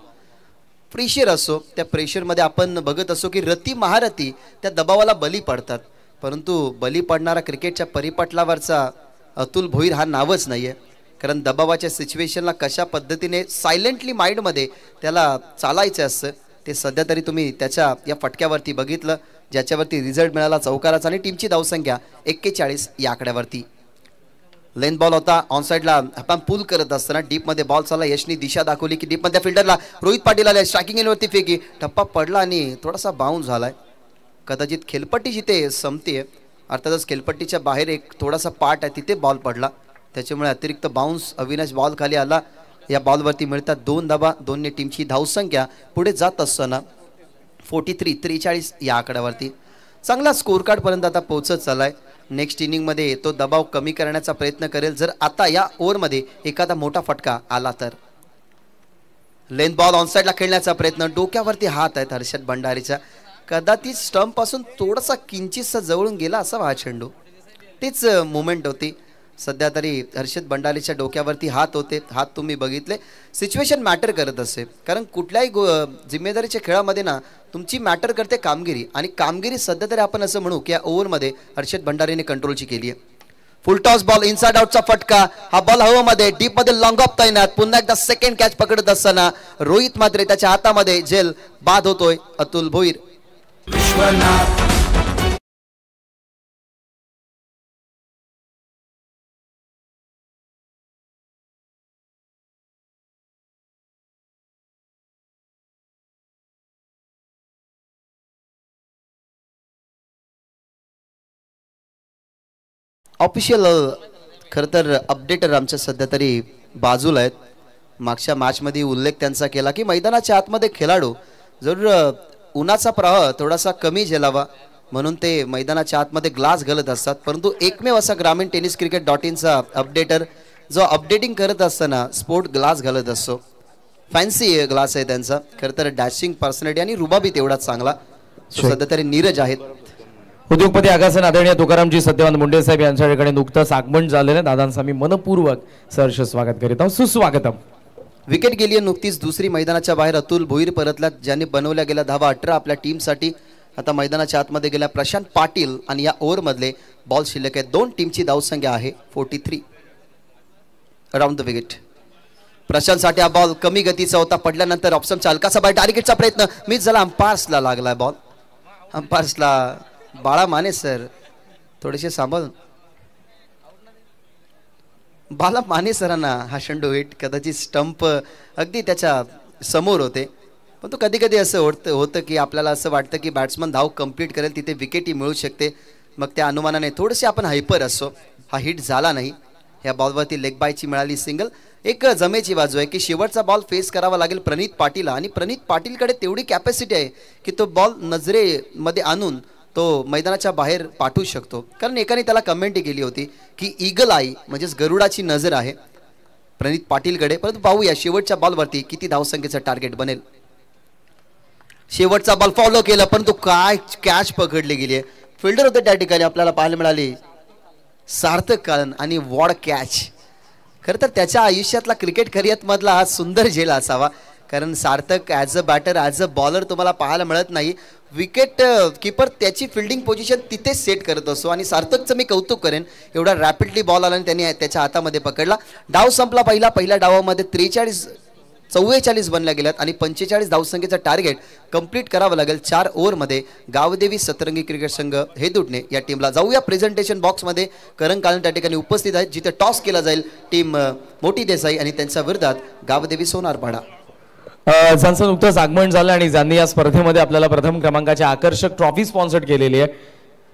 Pressure असो त्या प्रेशरमध्ये आपण बघत असो की रती महारथी त्या दबावाला बली पडतात, परंतु बली पडणारा क्रिकेटच्या परिपटलावरचा अतुल भोईर हा नावच नाहीये. कारण दबावाच्या सिच्युएशनला कशा पद्धतीने सायलेंटली माइंडमध्ये त्याला चालायचं असतं ते सध्या तरी तुम्ही त्याच्या या फटक्यावरती बघितलं, ज्याच्यावरती रिझल्ट मिळाला चौकाराचा आणि टीमची धावसंख्या 41 या आकड्यावरती. लेन बॉल होता ऑन साइडला आपण पुल करत असताना डीप मध्ये बॉल चालला. यशनी दिशा दाखवली की डीप मध्ये फिल्डरला रोहित पाटील आले, स्ट्रायकिंग एंडवरती फेकी टप्पा पडला आणि थोडासा बाउन्स झालाय. कदाचित खेळपट्टी जिथे संपते अर्थातच खेळपट्टीच्या बाहेर एक थोडासा पार्ट आहे तिथे बॉल पडला, त्याच्यामुळे अतिरिक्त बाउन्स अविनाश बॉल खाली आला. या बॉलवरती मिळतात 2 धावा. दोन्ही टीमची धावसंख्या पुढे जात असताना 43 या आकड्यावरती चांगला स्कोर कार्ड पर्यंत आता पोहोचत चाललाय. नेक्स्ट इनिंगमध्ये तो दबाव कमी करण्याचा प्रयत्न करेल जर आता या ओव्हरमध्ये एखादा मोठा फटका आला तर. लेन बॉल ऑन साइडला खेळण्याचा प्रयत्न, डोक्यावरती हात आहेत हर्षद भंडारीच्या. कदाचित स्टंप पासून थोडासा किंचितसा जवळून गेला असा हा चेंडू, तीच मुवमेंट होती. सध्या तरी हर्षद भंडारीच्या डोक्यावरती हात होते. हात तुम्ही बघितले, सिच्युएशन मॅटर करत असे, कारण कुठल्याही जिम्मेदारीच्या खेळामध्ये ना तुमची मॅटर करते कामगिरी, आणि कामगिरी सध्या तरी आपण असं म्हणू की या ओव्हरमध्ये हर्षद भंडारीने कंट्रोलची केली आहे. फुल टॉस बॉल इनसाइड आउटचा फटका, हा बॉल हवेमध्ये डीप मध्ये लॉंग ऑफ तैनात. पुन्हा एकदा सेकंड कॅच पकडत असताना रोहित मात्र त्याच्या हातामध्ये जेल बाद होतोय. अतुल भोईर ऑफिशियल खरं तर अपडेटर आमच्या सध्या तरी बाजूला आहेत. मागच्या मॅचमध्ये उल्लेख त्यांचा केला की मैदानाच्या आतमध्ये खेळाडू जर उन्हाचा प्रवाह थोडासा कमी झेलावा म्हणून ते मैदानाच्या आतमध्ये ग्लास घालत असतात, परंतु एकमेव असा ग्रामीण टेनिस क्रिकेट .inचा अपडेटर जो अपडेटिंग करत असताना स्पोर्ट ग्लास घालत असतो. फॅन्सी ग्लास आहे त्यांचा. खरं तर डॅशिंग पर्सनॅलिटी आणि रुबाबी तेवढाच चांगला. सध्या तरी नीरज आहेत. उद्योगपती आगासन आदरणीय तुकारामजी सत्यवान मुंडे साहेब यांच्या ठिकाणी नुकतंच आगमन झालेलं. दादांचं आम्ही मनपूर्वक सहर्ष स्वागत करीत आहोत. सुस्वागतम. विकेट गेली नुकतीच दुसरी मैदानाच्या बाहेर अतुल भोईर परतला, ज्यांनी बनवल्या गेल्या धावा 18 आपल्या टीमसाठी. आता मैदानाच्या आतमध्ये गेल्या प्रशांत पाटील आणि या ओव्हरमधले बॉल शिल्लक आहे. 2 टीमची धावसंख्या आहे 43 अराउंड द विकेट. प्रशांत साठी हा बॉल कमी गतीचा होता, पडल्यानंतर ऑप्शनचा हलकासा बाहेर टार्गेटचा प्रयत्न मिस झाला. अंपायर्सला लागलाय बॉल. अंपायर्सला बाळा माने सर थोडेसे सांभाळून. बाला माने सरांना हा चेंडू हिट, कदाचित स्टंप अगदी त्याच्या समोर होते, पण तो कधी कधी असं होतं की आपल्याला असं वाटतं की बॅट्समन धाव कंप्लीट करेल तिथे विकेटही मिळू शकते, मग त्या अनुमानाने थोडेसे आपण हायपर असतो. हा हिट झाला नाही. या बॉलवरती लेग बायची मिळाली सिंगल. एक जमेची बाजू आहे की शेवटचा बॉल फेस करावा लागेल प्रणित पाटीलला, आणि प्रणित पाटीलकडे तेवढी कॅपॅसिटी आहे की तो बॉल नजरेमध्ये आणून तो मैदानाच्या बाहेर पाठवू शकतो. कारण एकाने त्याला कमेंट केली होती की ईगल आई म्हणजेच गरुडाची नजर आहे प्रणित पाटीलकडे. परंतु पाहूया शेवटच्या बॉलवरती किती धावसंख्येचं टार्गेट बनेल. शेवटचा बॉल फॉलो केला, परंतु काय कॅच पकडली गेली आहे. फिल्डर होते त्या ठिकाणी आपल्याला पाहायला मिळाली सार्थक कारण, आणि वॉड कॅच. खरं तर त्याच्या आयुष्यातला क्रिकेट करिअरमधला हा सुंदर झेल असावा, कारण Sarthak as a batter as a bowler तुम्हाला पाहायला मिळत नाही. विकेट कीपर त्याची फिल्डिंग पोझिशन तिथे सेट करत असतो, आणि सार्थकचं मी कौतुक करेन, एवढा रॅपिडली बॉल आला आणि त्यांनी त्याच्या हातामध्ये पकडला. डाव संपला पहिल्या डावामध्ये 44 बनल्या गेल्यात आणि 45 धावसंख्येचं टार्गेट कंप्लीट करावं लागेल 4 ओव्हरमध्ये. गावदेवी सतरंगी क्रिकेट संघ हेदुटणे या टीमला. जाऊया प्रेझेंटेशन बॉक्समध्ये. करण कालन त्या ठिकाणी उपस्थित आहेत, जिथे टॉस केला जाईल टीम मोठी देसाई आणि त्यांच्या विरोधात गावदेवी सोनारपाडा. ज्यांचं नुकतंच आगमन झालं आणि ज्यांनी या स्पर्धेमध्ये आपल्याला प्रथम क्रमांकाची आकर्षक ट्रॉफी स्पॉन्सर्ड केलेली आहे,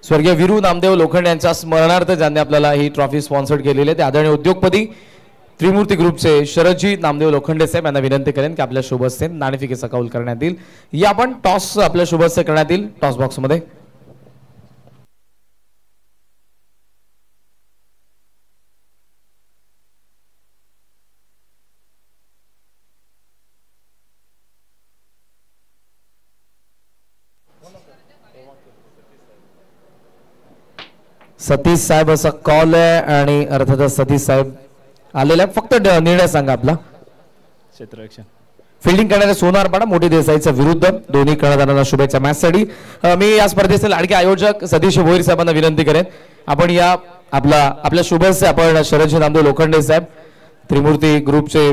स्वर्गीय वीरू नामदेव लोखंड यांच्या स्मरणार्थ ज्यांनी आपल्याला ही ट्रॉफी स्पॉन्सर्ड केलेली आहे ते आदरणीय उद्योगपती त्रिमूर्ती ग्रुपचे शरदजी नामदेव लोखंडे साहेब यांना विनंती करेन की आपल्या शुभ हस्ते नाणेफेकीचा कौल करण्यात येईल. या आपण टॉस आपल्या शुभ हस्ते करण्यात येईल टॉस बॉक्स मध्ये. सतीश साहेब असा कॉल आहे आणि अर्थातच सतीश साहेब आलेला आहे. फक्त निर्णय सांगा आपला. क्षेत्ररक्षण फिल्डिंग करणारे सोनारपाडा मोठी देसाईच्या विरुद्ध दोन्ही कर्णधारांना शुभेच्छा मॅचसाठी. मी या स्पर्धेचे लाडके आयोजक सतीश भोईर साहेबांना विनंती करेन आपण या आपल्या शुभेच्छा आपण शरदजी नामदेव लोखंडे साहेब त्रिमूर्ती ग्रुपचे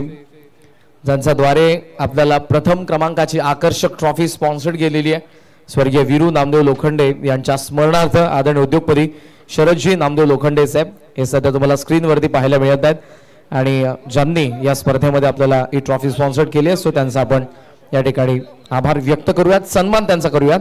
ज्यांच्याद्वारे आपल्याला प्रथम क्रमांकाची आकर्षक ट्रॉफी स्पॉन्सर्ड केलेली आहे. स्वर्गीय वीरू नामदेव लोखंडे यांच्या स्मरणार्थ आदरणीय उद्योगपती शरदजी नामदेव लोखंडे साहेब हे सध्या तुम्हाला स्क्रीनवरती पाहायला मिळत आहेत आणि ज्यांनी या स्पर्धेमध्ये आपल्याला ही ट्रॉफी स्पॉन्सर्ड केली आहे सो त्यांचा आपण या ठिकाणी आभार व्यक्त करूयात, सन्मान त्यांचा करूयात.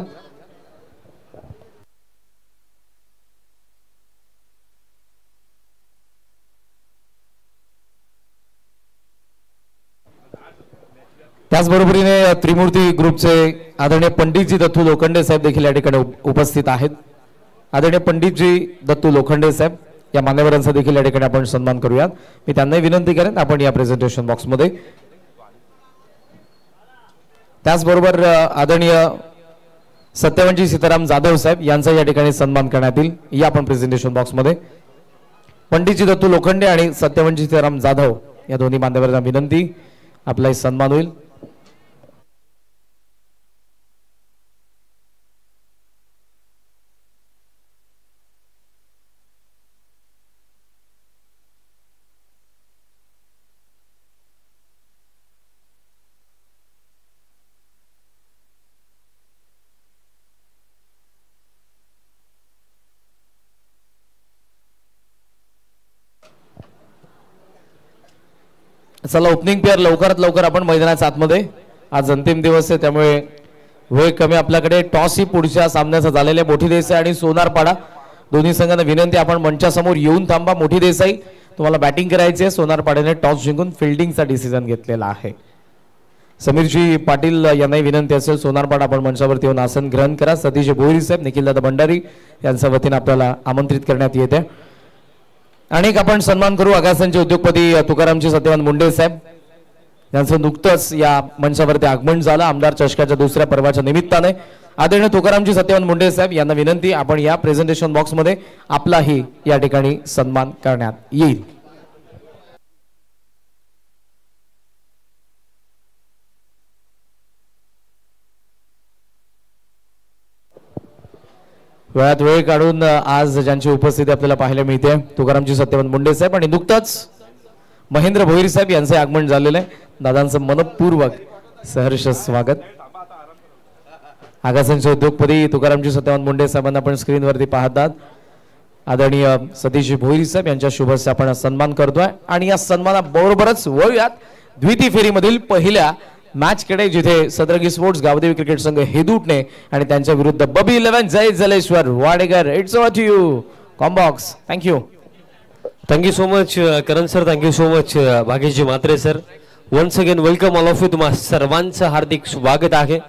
त्याचबरोबरीने त्रिमूर्ती ग्रुपचे आदरणीय पंडितजी दत्तू लोखंडे साहेब देखील या ठिकाणी उपस्थित आहेत. आदरणीय पंडितजी दत्तू लोखंडे साहेब या मान्यवरांचा देखील या ठिकाणी आपण सन्मान करूयात. मी त्यांनाही विनंती करेन आपण या प्रेझेंटेशन बॉक्स मध्ये. त्याचबरोबर आदरणीय सत्यवंजी सीताराम जाधव साहेब यांचा या ठिकाणी सन्मान करण्यात येईल या आपण प्रेझेंटेशन बॉक्स मध्ये. पंडितजी दत्तू लोखंडे आणि सत्यवंजी सीताराम जाधव या दोन्ही मान्यवरांना विनंती आपलाही सन्मान होईल. चला ओपनिंग पेअर लवकरात लवकर आपण मैदानाच्या आतमध्ये. आज अंतिम दिवस आहे त्यामुळे वेळ कमी आपल्याकडे. टॉस ही पुढच्या सामन्याचा झालेला आहे. मोठी देसाई आणि सोनारपाडा दोन्ही संघांना विनंती आपण मंचासमोर येऊन थांबा. मोठी देसाई तुम्हाला बॅटिंग करायची आहे. सोनारपाड्याने टॉस जिंकून फिल्डिंगचा डिसिजन घेतलेला आहे. समीरजी पाटील यांनाही विनंती असेल सोनारपाडा आपण मंचावरती येऊन आसन ग्रहण करा. सतीश भोईर साहेब निखिलदादा भंडारी यांच्या वतीने आपल्याला आमंत्रित करण्यात येते. अनेक आपण सन्मान करू. आगासांचे उद्योगपती तुकारामजी सत्यवान मुंडे साहेब यांचं नुकतंच या मंचावरती आगमन झालं आमदार चषकाच्या दुसऱ्या पर्वाच्या निमित्ताने. आदरणीय तुकारामजी सत्यवान मुंडे साहेब यांना विनंती आपण या प्रेझेंटेशन बॉक्स मध्ये आपलाही या ठिकाणी सन्मान करण्यात येईल. वेळात वेळ काढून आज ज्यांची उपस्थिती आपल्याला पाहायला मिळते तुकारामजी सत्यवान मुंडे साहेब आणि नुकतंच महेंद्र भोईर साहेब यांचे आगमन झालेलं आहे. दादांचं मनपूर्वक सहर्ष स्वागत. आगासांचे उद्योगपती तुकारामजी सत्यवान मुंडे साहेबांना आपण स्क्रीनवरती पाहतात. आदरणीय सतीश भोईर साहेब यांच्या शुभेच्छा आपण सन्मान करतोय आणि या सन्मानाबरोबरच वळूयात द्वितीय फेरीमधील पहिल्या मॅच कडे जिथे सदरंगी स्पोर्ट्स गावदेवी क्रिकेट संघ हेदूटणे आणि त्यांच्या विरुद्ध बबी 11 Jai Jaleshwar Wadekar. It's over to you combox. Thank you. Thank you so much Karan sir. Thank you so much भाग्यजी Mhatre sir. Once again welcome all of you. तुम्हा सर्वांचं हार्दिक स्वागत आहे.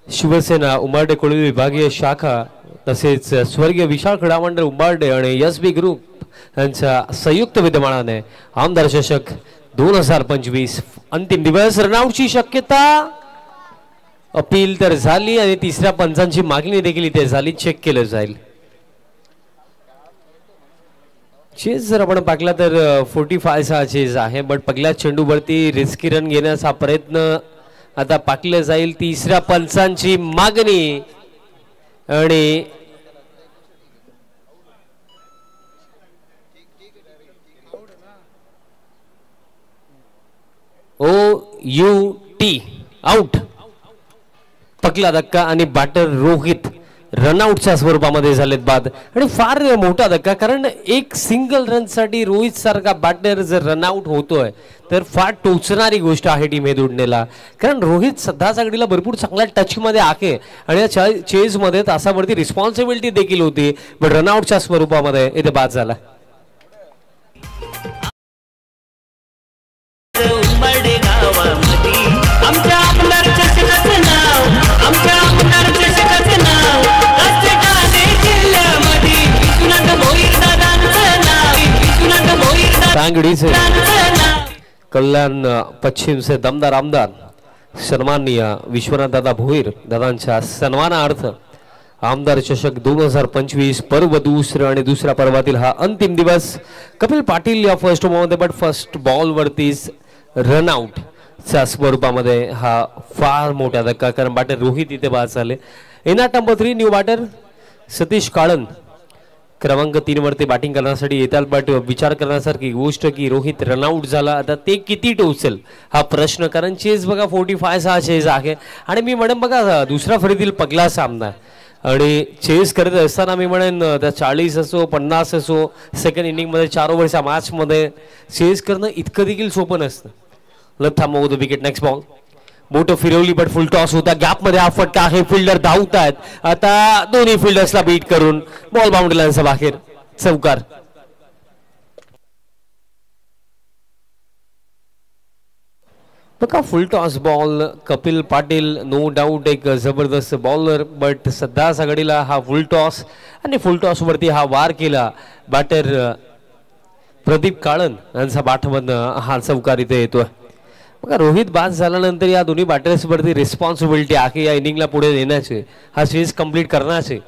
शिवसेना उंबारडे कोळी विभागीय शाखा तसेच स्वर्गीय विशाल क्रीडा मंडळ उंबारडे आणि एसबी ग्रुप यांच्या संयुक्त विद्यमानाने आमदार चषक 2025 अंतिम दिवस. रनआउटची शक्यता अपील तर झाली आणि तिसऱ्या पंचांची मागणी देखील इथे झाली. चेक केलं जाईल. चेज जर आपण पाहिला तर 45 चा चेज आहे बट पहिल्या चेंडूवरती रिस्की रन घेण्याचा प्रयत्न आता पाकलं जाईल. तिसऱ्या पंचांची मागणी आणि OUT आउट. पकला धक्का आणि बॅटर रोहित रनआउटच्या स्वरूपामध्ये झालेत बाद आणि फार मोठा धक्का कारण एक सिंगल रन साठी रोहित सारखा बॅटर जर रनआउट होतोय तर फार टोचणारी गोष्ट आहे टीम हेदूडणेला. कारण रोहित सध्याच्या घडीला भरपूर चांगल्या टच मध्ये आहे आणि या चेज मध्ये तासावरती रिस्पॉन्सिबिलिटी देखील होती बट रनआउटच्या स्वरूपामध्ये इथे बाद झाला. रांगड़ी से कल्याण पश्चिम से दमदार आमदार सन्माननीय विश्वनाथ दादा भोईर दादांच्या सन्मानार्थ आमदार चषक 2025 पर्व दुसरं आणि दुसऱ्या पर्वातील हा अंतिम दिवस कपिल पाटील या फर्स्ट ओव्हरमध्ये बट फर्स्ट बॉल वरतीच रनआउट च्या स्वरूपामध्ये हा फार मोठा धक्का कारण बॅटर रोहित इथे बाद झाले. And at number 3 new batter Satish Kalan क्रमांक 3 वरती बॅटिंग करण्यासाठी येतात. बट विचार करण्यासारखी गोष्ट की रोहित रनआउट झाला आता ते किती टोचेल हा प्रश्न कारण चेस बघा 45 हा चेस आहे आणि मी म्हणेन बघा दुसऱ्या फळीतील पगला सामना आणि चेस करत असताना मी म्हणेन त्या 40 असो 50 असो सेकंड इनिंगमध्ये 4 ओव्हरच्या मॅचमध्ये चेस करणं इतकं देखील सोपं नसतं. Left arm over the wicket next ball मोठं फिरवली बट फुल टॉस होता गॅप मध्ये हा फटका आहे फिल्डर धावतायत आता दोन्ही फिल्डर्सला बीट करून बॉल बाउंड्री लाईनच्या बाहेर चौकार. बघा full toss ball Kapil Patil no doubt एक जबरदस्त बॉलर बट सध्या सगळीला हा फुल टॉस आणि फुल टॉस वरती हा वार केला बॅटर प्रदीप काळन यांचा बाटमधनं हा चौकार इथे येतोय. बघा रोहित बाद झाल्यानंतर या दोन्ही बॅटर्स वरती रिस्पॉन्सिबिलिटी आहे या इनिंगला पुढे नेण्याचे हा सीरीज कंप्लीट करण्याचे.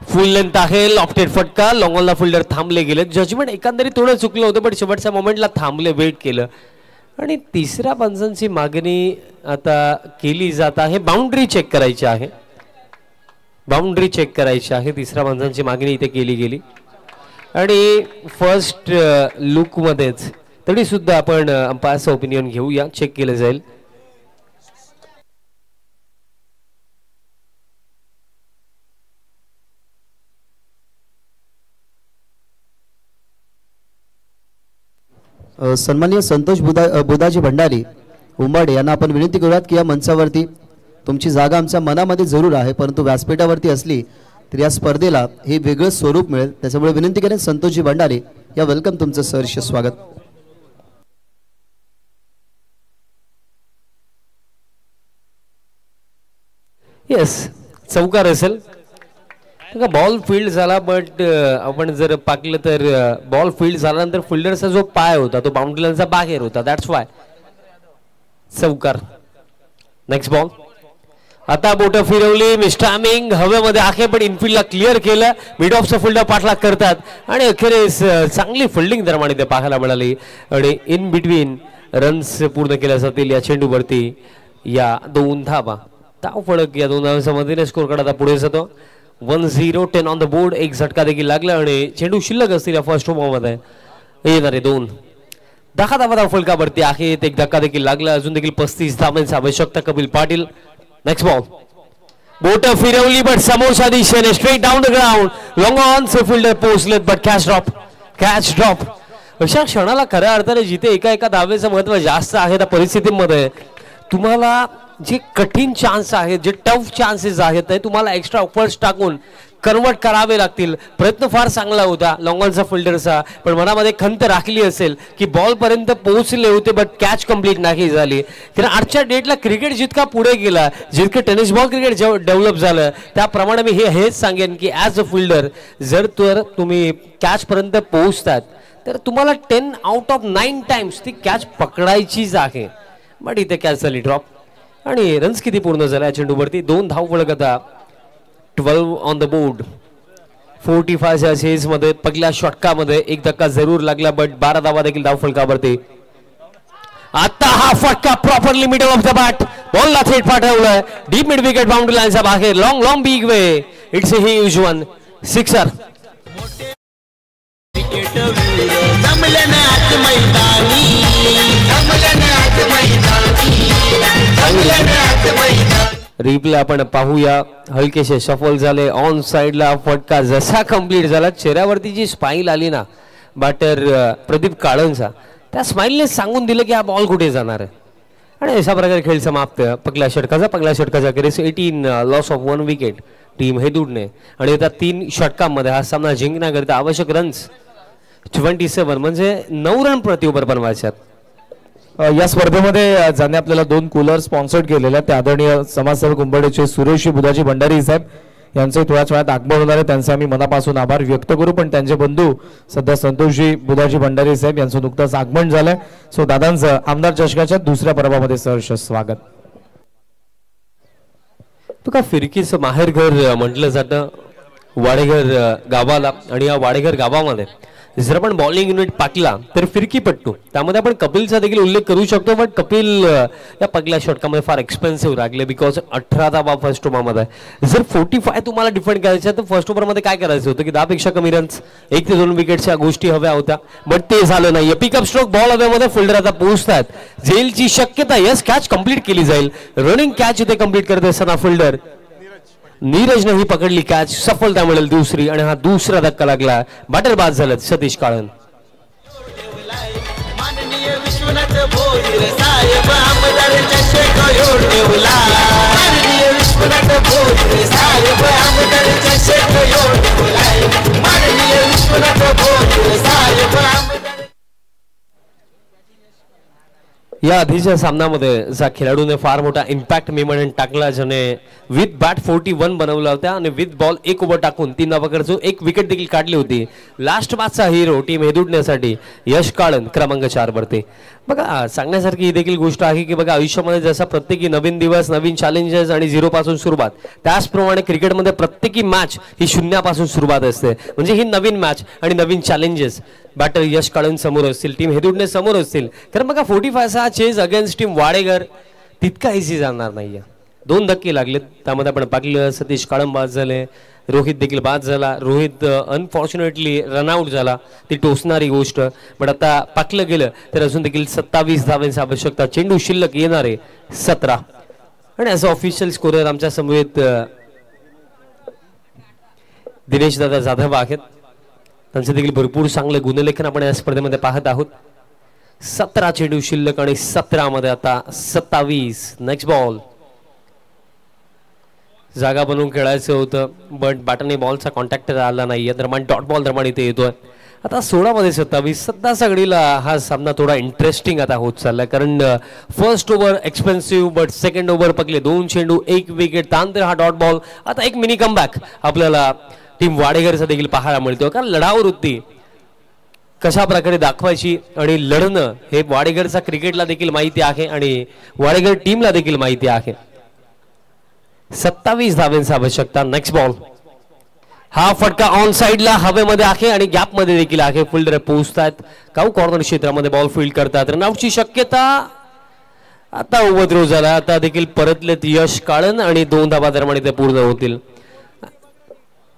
फुल लेंथ आहे लॉफ्टेड फटका लॉंगॉनला फिल्डर थांबले गेले जजमेंट एकंदरीत थोडं चुकलं होतं पण शेवटच्या मोमेंटला थांबले वेट केलं आणि तिसऱ्या पंचांची मागणी आता केली जात आहे. बाउंड्री चेक करायची आहे बाउंड्री चेक करायची आहे तिसऱ्या पंचांची मागणी इथे केली गेली आणि फर्स्ट लुक मध्येच तरी सुद्धा आपण अंपायरचं ओपिनियन घेऊया चेक केलं जाईल. सन्माननीय संतोष बुधाजी भंडारी उंबाडे यांना आपण विनंती करूयात की या मंचावरती तुमची जागा आमच्या मनामध्ये जरूर आहे परंतु व्यासपीठावरती असली तर या स्पर्धेला हे वेगळं स्वरूप मिळेल त्याच्यामुळे विनंती करेन संतोषजी भंडारी या वेलकम तुमचं सहर्ष स्वागत. येस चौकार असेल बॉल फील्ड झाला बट आपण जर पाकलं तर बॉल फील्ड झाल्यानंतर फिल्डरचा जो पाय होता तो बाउंड्री लाईनचा बाहेर होता दॅट्स वाय चौकार. नेक्स्ट बॉल आता बोटं फिरवली मिस्टामिंग हवेमध्ये आहे पण इनफिल्डला क्लिअर केलं मिड ऑफचा फिल्डर पाठलाग करतात आणि अखेरीस चांगली फिल्डिंग दरम्यान इथे पाहायला मिळाली आणि इन बिटवीन रन्स पूर्ण केल्या जातील या चेंडूवरती या 2 धावा धाव फळक या 2 धावांच्या मदतीने स्कोर कार्ड आता पुढे जातो 1-0 10 ऑन द बोर्ड. एक झटका देखील लागला आणि चेंडू शिल्लक असतील या फर्स्ट ओव्हरमध्ये येणारे 2 10 धावा फलकावरती आहेत. एक धक्का देखील लागला अजून देखील 35 धावांची आवश्यकता कपिल पाटील. नेक्स्ट बॉल बोट फिरवली बट समोरच्या दिशेने straight down the ground long on से फिल्डर पोहोचलेत बट कॅच ड्रॉप अशा क्षणाला खऱ्या अर्थाने जिथे एका धावेचं महत्व जास्त आहे त्या परिस्थितीमध्ये तुम्हाला जे कठीण चान्स आहेत जे टफ चान्सेस आहेत ते तुम्हाला एक्स्ट्रा ऑफर्स टाकून कन्वर्ट करावे लागतील. प्रयत्न फार चांगला होता लॉंगॉनचा फिल्डरचा पण मनामध्ये खंत राखली असेल की बॉल पर्यंत पोहोचले होते बट कॅच कंप्लीट नाही झाली. कारण आजच्या डेटला क्रिकेट जितका पुढे गेला जितकं टेनिस बॉल क्रिकेट डेव्हलप झालं त्याप्रमाणे मी हेच सांगेन की ॲज अ फिल्डर जर तुम्ही कॅच पर्यंत पोहोचतात तर तुम्हाला 10 आउट ऑफ 9 टाइम्स ती कॅच पकडायचीच आहे. बट इथे कॅच झाली ड्रॉप आणि रन्स किती पूर्ण झाल्या चेंडूवरती 2 धाव फलक आता 12 ऑन द बोर्ड. 45 या सीरीज मध्ये पहिल्या षटकामध्ये एक धक्का जरूर लागला बट 12 धावा देखील धाव फलकावरती. आता हा फटका properly middle of the bat बॉलला थेट पाठवलाय डीप मिड विकेट बाउंड्री लाईनच्या बाहेर long big way it's a huge one sixer. Replay आपण पाहूया हलकेसे सफल झाले ऑन साइडला फटका जसा कंप्लीट झाला चेहऱ्यावरती जी स्माइल आली ना बॅटर प्रदीप काळनचा त्या स्माइलने सांगून दिलं की हा बॉल कुठे जाणार आहे आणि अशा प्रकारे खेळ समाप्त. पहिल्या षटकाच्या अखेरीस 18 लॉस ऑफ 1 विकेट टीम हेदूडने आणि त्या 3 षटकांमध्ये हा सामना जिंकण्याकरिता आवश्यक रन्स 27 म्हणजे 9 रन प्रति ओव्हर बनवायचे. या स्पर्धेमध्ये ज्याने आपल्याला 2 कूलर स्पॉन्सर्ड केलेल्या त्या आदरणीय समाजसेवक उंबरडेचे सुरेश बुधाजी भंडारी साहेब यांचे थोड्याच वेळात आगमन होणार आहे, त्यांचे आम्ही मनापासून आभार व्यक्त करू. पण त्यांचे बंधू सध्या संतोषजी बुधाजी भंडारी साहेब यांचं नुकतंच आगमन झालंय. सो दादांचं आमदार चषकाच्या दुसऱ्या पर्वामध्ये सहर्ष स्वागत. तुका फिरकीचं माहेरघर म्हटलं जातं वाडेघर गावाला, आणि या वाडेघर गावामध्ये जर आपण बॉलिंग युनिट पाकला तर फिरकी पट्टू, त्यामध्ये आपण कपिलचा देखील उल्लेख करू शकतो. पण कपिल या पहिल्या षटकामध्ये फार एक्सपेन्सिव्ह लागले, बिकॉज 18 धावा फर्स्ट ओव्हरमध्ये. जर 45 तुम्हाला डिफेंड करायचं तर फर्स्ट ओव्हरमध्ये काय करायचं होतं की 10 पेक्षा कमी रन्स, 1 ते 2 विकेटच्या गोष्टी हव्या होत्या, बट ते झालं नाही. पिकअप स्ट्रोक बॉल हव्यामध्ये फिल्डर आता पोहोचतात, जेलची शक्यता, यस कॅच कंप्लीट केली जाईल. रनिंग कॅच इथे कंप्लीट करत असताना फिल्डर नीरजने ही पकडली कॅच, सफलता मिळेल दुसरी, आणि हा दुसरा धक्का लागला. बॅटर बाद झालेत सतीश काळन. या आधीच्या सामन्यामध्ये ज्या खेळाडूने फार मोठा इम्पॅक्ट मी म्हणून टाकला, ज्याने विथ बॅट 41 बनवला होता आणि विथ बॉल 1 ओव्हर टाकून 3 धावांकडे 1 विकेट देखील काढली होती. लास्ट मॅचचा हिरो टीम हेदुडण्यासाठी यश काळन क्रमांक 4 वरती. बघा सांगण्यासारखी ही देखील गोष्ट आहे की बघा आयुष्यामध्ये जसा प्रत्येकी नवीन दिवस, नवीन चॅलेंजेस आणि 0 पासून सुरुवात, त्याचप्रमाणे क्रिकेटमध्ये प्रत्येकी मॅच ही शून्यापासून सुरुवात असते. म्हणजे ही नवीन मॅच आणि नवीन चॅलेंजेस. बॅटर यश काळन समोर असतील, टीम हेदुडणे समोर असतील, कारण बघा 45 हा चेज अगेन्स्ट टीम वाडेघर तितका इझी जाणार नाहीये. 2 धक्के लागलेत, त्यामध्ये आपण पाहिलं सतीश काळन बाद झाले, रोहित देखील बाद झाला. रोहित अनफॉर्च्युनेटली रनआउट झाला, ती टोचणारी गोष्ट. पण आता पाकलं गेलं तर अजून देखील 27 धावांची आवश्यकता, चेंडू शिल्लक येणारे 17. आणि असं ऑफिशियल स्कोरर आमच्या समवेत दिनेश दादा जाधव आहेत, त्यांचे देखील भरपूर चांगले गुणलेखन आपण या स्पर्धेमध्ये पाहत आहोत. 17 चेंडू शिल्लक आणि 17 मध्ये आता 27. नेक्स्ट बॉल, जागा बनवून खेळायचं होतं, बट बॅटने बॉलचा कॉन्टॅक्ट आला नाही, दरम्यान डॉट बॉल दरम्यान इथे येतोय. आता 16 मध्ये 27. सध्या सगळीला हा सामना थोडा इंटरेस्टिंग आता होत चाललाय, कारण first over expensive, but second over पकले 2 चेंडू 1 विकेट, त्यानंतर हा डॉट बॉल. आता एक मिनी कमबॅक आपल्याला टीम वाडेघरचा देखील पाहायला मिळतो, कारण लढाऊ वृत्ती कशा प्रकारे दाखवायची आणि लढणं हे वाडेघरचा क्रिकेटला देखील माहिती आहे आणि वाडेघर टीमला देखील माहिती आहे. 27 धावांची आवश्यकता. नेक्स्ट बॉल, हा फटका ऑन साइडला हवेमध्ये आहे आणि गॅप मध्ये देखील आहे. फिल्डर पोहोचतात, काऊ कॉर्नर क्षेत्रामध्ये बॉल फील्ड करतात. रनआउटची शक्यता आता ओव्हरथ्रो झाला, आता देखील परतलेत यश काळन आणि 2 धावा दरम्यान इथे पूर्ण होतील.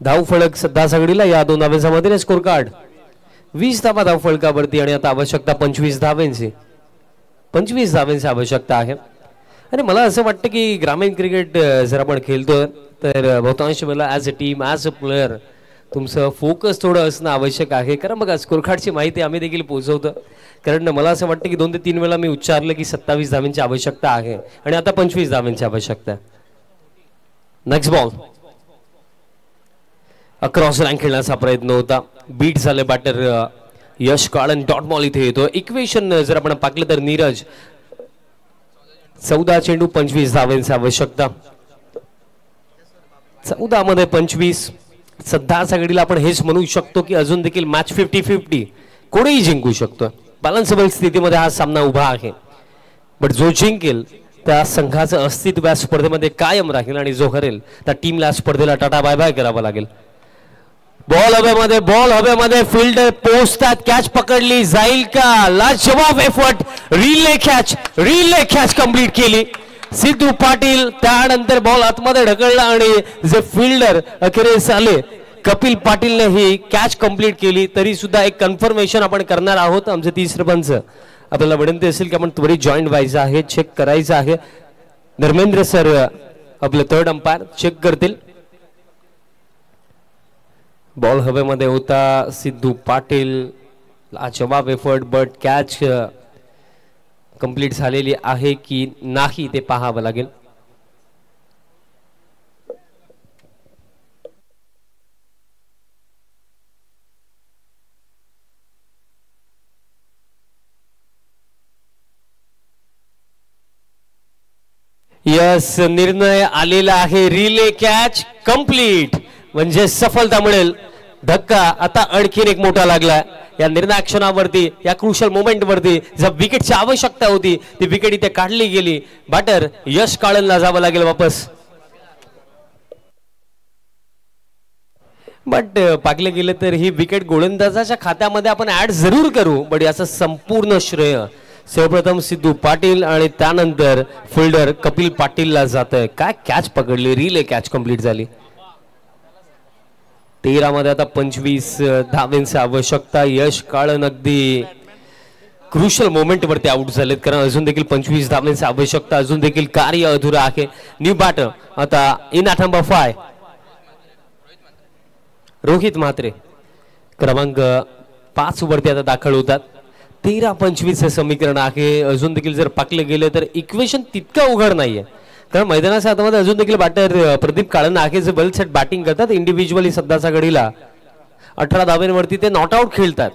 धाव फलक सध्या सगळीला या 2 धावांच्या मध्ये स्कोर कार्ड 20 धावा धाव फलकावरती आणि आता आवश्यकता 25 धावांची. 25 धावांची आवश्यकता आहे. आणि मला असं वाटतं की ग्रामीण क्रिकेट जर आपण खेळतो तर बहुतांश वेळेला as a team, as a player तुमचं फोकस थोडं असणं आवश्यक आहे. कारण बघा स्कोर कार्डची माहिती आम्ही देखील पोहोचवतो, कारण मला असं वाटतं की 2 ते 3 वेळा मी उच्चारलं की 27 धावांची आवश्यकता आहे आणि आता 25 धावांची आवश्यकता. नेक्स्ट बॉल, अक्रॉस लाईन खेळण्याचा प्रयत्न होता, बीट झाले बॅटर यश काळन. डॉट बॉल इथे येतो. इक्वेशन जर आपण पाहिलं तर नीरज 14 चेंडू 25 धावांची आवश्यकता. 14 मध्ये 25. सध्या सगळीला आपण हेच म्हणू शकतो की अजून देखील मॅच 50-50 कोणीही जिंकू शकतो. बॅलन्सेबल स्थितीमध्ये हा सामना उभा आहे, बट जो जिंकेल त्या संघाचं अस्तित्व या स्पर्धेमध्ये कायम राहील आणि जो हरेल त्या टीमला स्पर्धेला टाटा बाय बाय करावा लागेल. बॉल हवेमध्ये फिल्डर पोहोचतात, कॅच पकडली जाईल का? लाजवाब एफर्ट, रिले कॅच कंप्लीट केली सिद्धू पाटील. त्यानंतर बॉल आतमध्ये ढकलला आणि जे फिल्डर अखेरीस आले कपिल पाटीलने ही कॅच कंप्लीट केली. तरी सुद्धा एक कन्फर्मेशन आपण करणार आहोत. आमचे 30 सरपंच आपल्याला विनंती असेल की आपण त्वरित जॉईंट व्हायचं आहे, चेक करायचं आहे. धर्मेंद्र सर आपले 3rd अंपायर चेक करतील. बॉल हवेमध्ये होता, सिद्धू पाटील लाजवाब एफर्ट, बट कॅच कंप्लीट झालेली आहे की नाही ते पाहावं लागेल. यस निर्णय आलेला आहे. रिले कॅच कंप्लीट म्हणजे सफलता मिळेल. धक्का आता आणखीन एक मोठा लागला या निर्णायक क्षणावरती, या क्रुशल मोमेंट वरती. जर विकेटची आवश्यकता होती ती विकेट इथे काढली गेली. बॅटर यश काळनला जावं लागेल वापस. बट पाकले गेले तर ही विकेट गोलंदाजाच्या खात्यामध्ये आपण ऍड जरूर करू, बट याचं संपूर्ण श्रेय सर्वप्रथम सिद्धू पाटील आणि त्यानंतर फिल्डर कपिल पाटीलला जात आहे. काय कॅच पकडली, रिले कॅच कंप्लीट झाली. 13 मध्ये आता 25 धावांची आवश्यकता. यश काळन अगदी क्रुशल मोमेंट वरती आउट झालेत, कारण अजून देखील 25 धावांची आवश्यकता, अजून देखील कार्य अधुरं आहे. न्यू बॅटर आता in at number 5 Rohit Mhatre क्रमांक 5 वरती आता दाखल होतात. 13-25 हे समीकरण आहे. अजून देखील जर पाकले गेले तर इक्वेशन तितकं उघड नाहीये, कारण मैदानाच्या आतमध्ये अजून देखील बॅटर प्रदीप काळन आहे जे वेल सेट बॅटिंग करतात. इंडिव्हिज्युअली सध्याच्या घडीला 18 धावांवरती ते नॉट आउट खेळतात.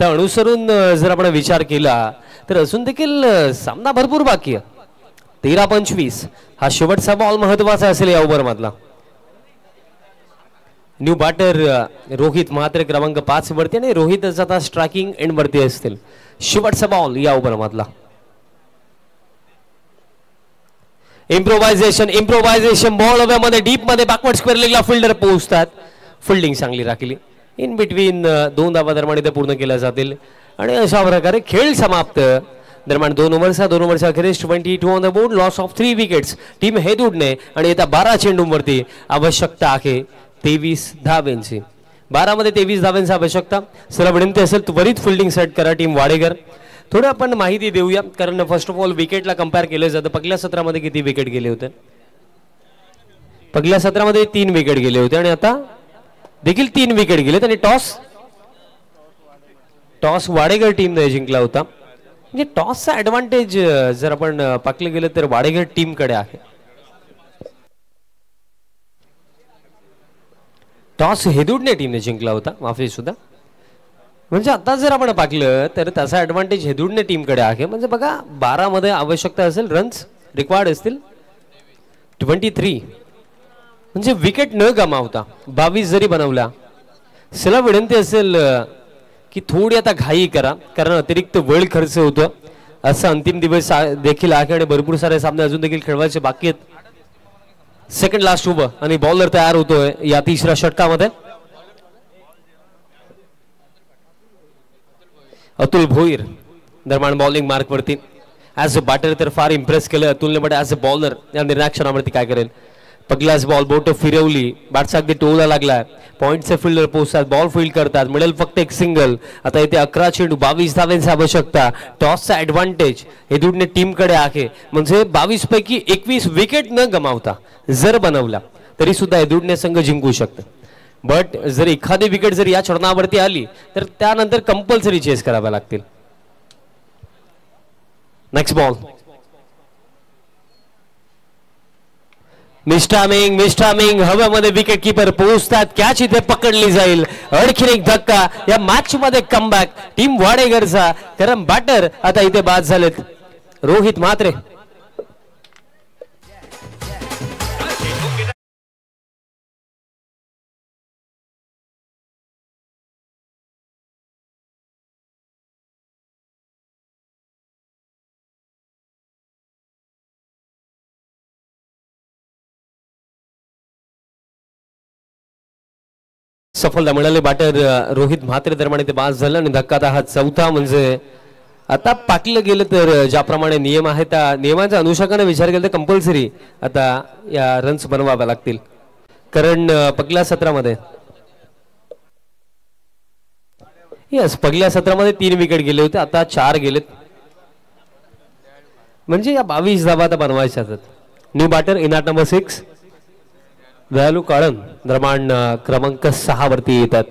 त्या अनुसरून जर आपण विचार केला तर अजून देखील सामना भरपूर बाकी आहे. 13-25 हा शेवटचा बॉल महत्वाचा असेल या ओव्हर मधला. न्यू बॅटर रोहित म्हात्रे क्रमांक 5 वरती आणि रोहितच आता स्ट्रायकिंग एंड वरती असतील. शेवटचा बॉल या ओव्हर मधला. इम्प्रोव्हायझेशन बॉल मध्ये डीप मध्ये बॅकवर्ड स्क्वेअर लेगला फिल्डर पोहोचतात. फिल्डिंग चांगली राखली. इन बिटवीन 2 धावा दरम्यान इथे पूर्ण केल्या जातील आणि अशा प्रकारे खेळ समाप्त. दरम्यान 2 ओव्हरच्या अखेरीस 22 on the board. Loss of 3 wickets team हेदूडने आणि येत्या 12 चेंडूंवरती आवश्यकता आहे 23 धावांची. 12 मध्ये 23 धावांची आवश्यकता. चला विनंती असेल त्वरित फिल्डिंग सेट करा टीम वाडेकर. थोडं आपण माहिती देऊया, कारण फर्स्ट ऑफ ऑल विकेटला कंपेअर केलं जातं. पहिल्या सत्रामध्ये किती विकेट गेले होते? पहिल्या सत्रामध्ये 3 विकेट गेले होते आणि आता देखील 3 विकेट गेलेत. आणि टॉस वाडेकर टीमने जिंकला होता. म्हणजे टॉसचा ऍडव्हान्टेज जर आपण पाकले गेले तर वाडेकर टीमकडे आहे. टॉस हेदूडने टीमने जिंकला होता, माफी सुद्धा. म्हणजे आता जर आपण पाहिलं तर त्याचा ऍडव्हान्टेज हेदूडने टीमकडे आहे. म्हणजे बघा 12 मध्ये आवश्यकता असेल, रन्स रिक्वायर्ड असतील 23. म्हणजे विकेट न गमावता 22 जरी बनवला. चला विनंती असेल की थोडी आता घाई करा, कारण अतिरिक्त वेळ खर्च होतो. असं अंतिम दिवस देखील आहे आणि भरपूर सारे सामने अजून देखील खेळवायचे बाकी आहेत. सेकंड लास्ट ओव्हर आणि बॉलर तयार होतोय या 3ऱ्या षटकामध्ये. अतुल भोईर दरम्यान बॉलिंग मार्क वरती. ऍज अ बॅटर तर फार इम्प्रेस केलं अतुलने, बट ऍज अ बॉलर या निर्णायक क्षणावरती काय करेल? पहिलाच बॉल बोट फिरवली, बॅटचा अगदी टोला लागला. पॉइंटचे फिल्डर पोहोचतात, बॉल फील्ड करतात, मिळेल फक्त एक सिंगल. आता इथे 11 चेंडू 22 धावांची आवश्यकता. टॉसचा ऍडव्हान्टेज हेदूडने टीमकडे आहे. म्हणजे 22 पैकी 21 विकेट न गमावता जर बनवला तरी सुद्धा हेदूडने संघ जिंकू शकतं. बट जर एखादी विकेट जर या चरणावरती आली तर त्यानंतर कंपल्सरी चेस कराव्या लागतील. नेक्स्ट बॉल मिस्टामिंग हवेमध्ये विकेट किपर पोहोचतात. कॅच इथे पकडली जाईल. आणखीन एक धक्का या मॅच मध्ये कमबॅक टीम वाडेकरचा, कारण बॅटर आता इथे बाद झालेत रोहित म्हात्रे. सफलता मिळाली बॅटर रोहित म्हात्रे दरम्यान ते बाद झालं आणि धक्का हा 4था. म्हणजे आता पाकलं गेलं तर ज्याप्रमाणे नियम आहे त्या नियमांच्या अनुषंगाने विचार केला तर कंपल्सरी आता या रन्स बनवाव्या लागतील, कारण पहिल्या सत्रामध्ये पहिल्या सत्रामध्ये 3 विकेट गेले होते, आता 4 गेलेत. म्हणजे या 22 धावा आता बनवायच्या आहेत. New batter in at number 6 दयालू काळन दरम्यान क्रमांक 6 वरती येतात.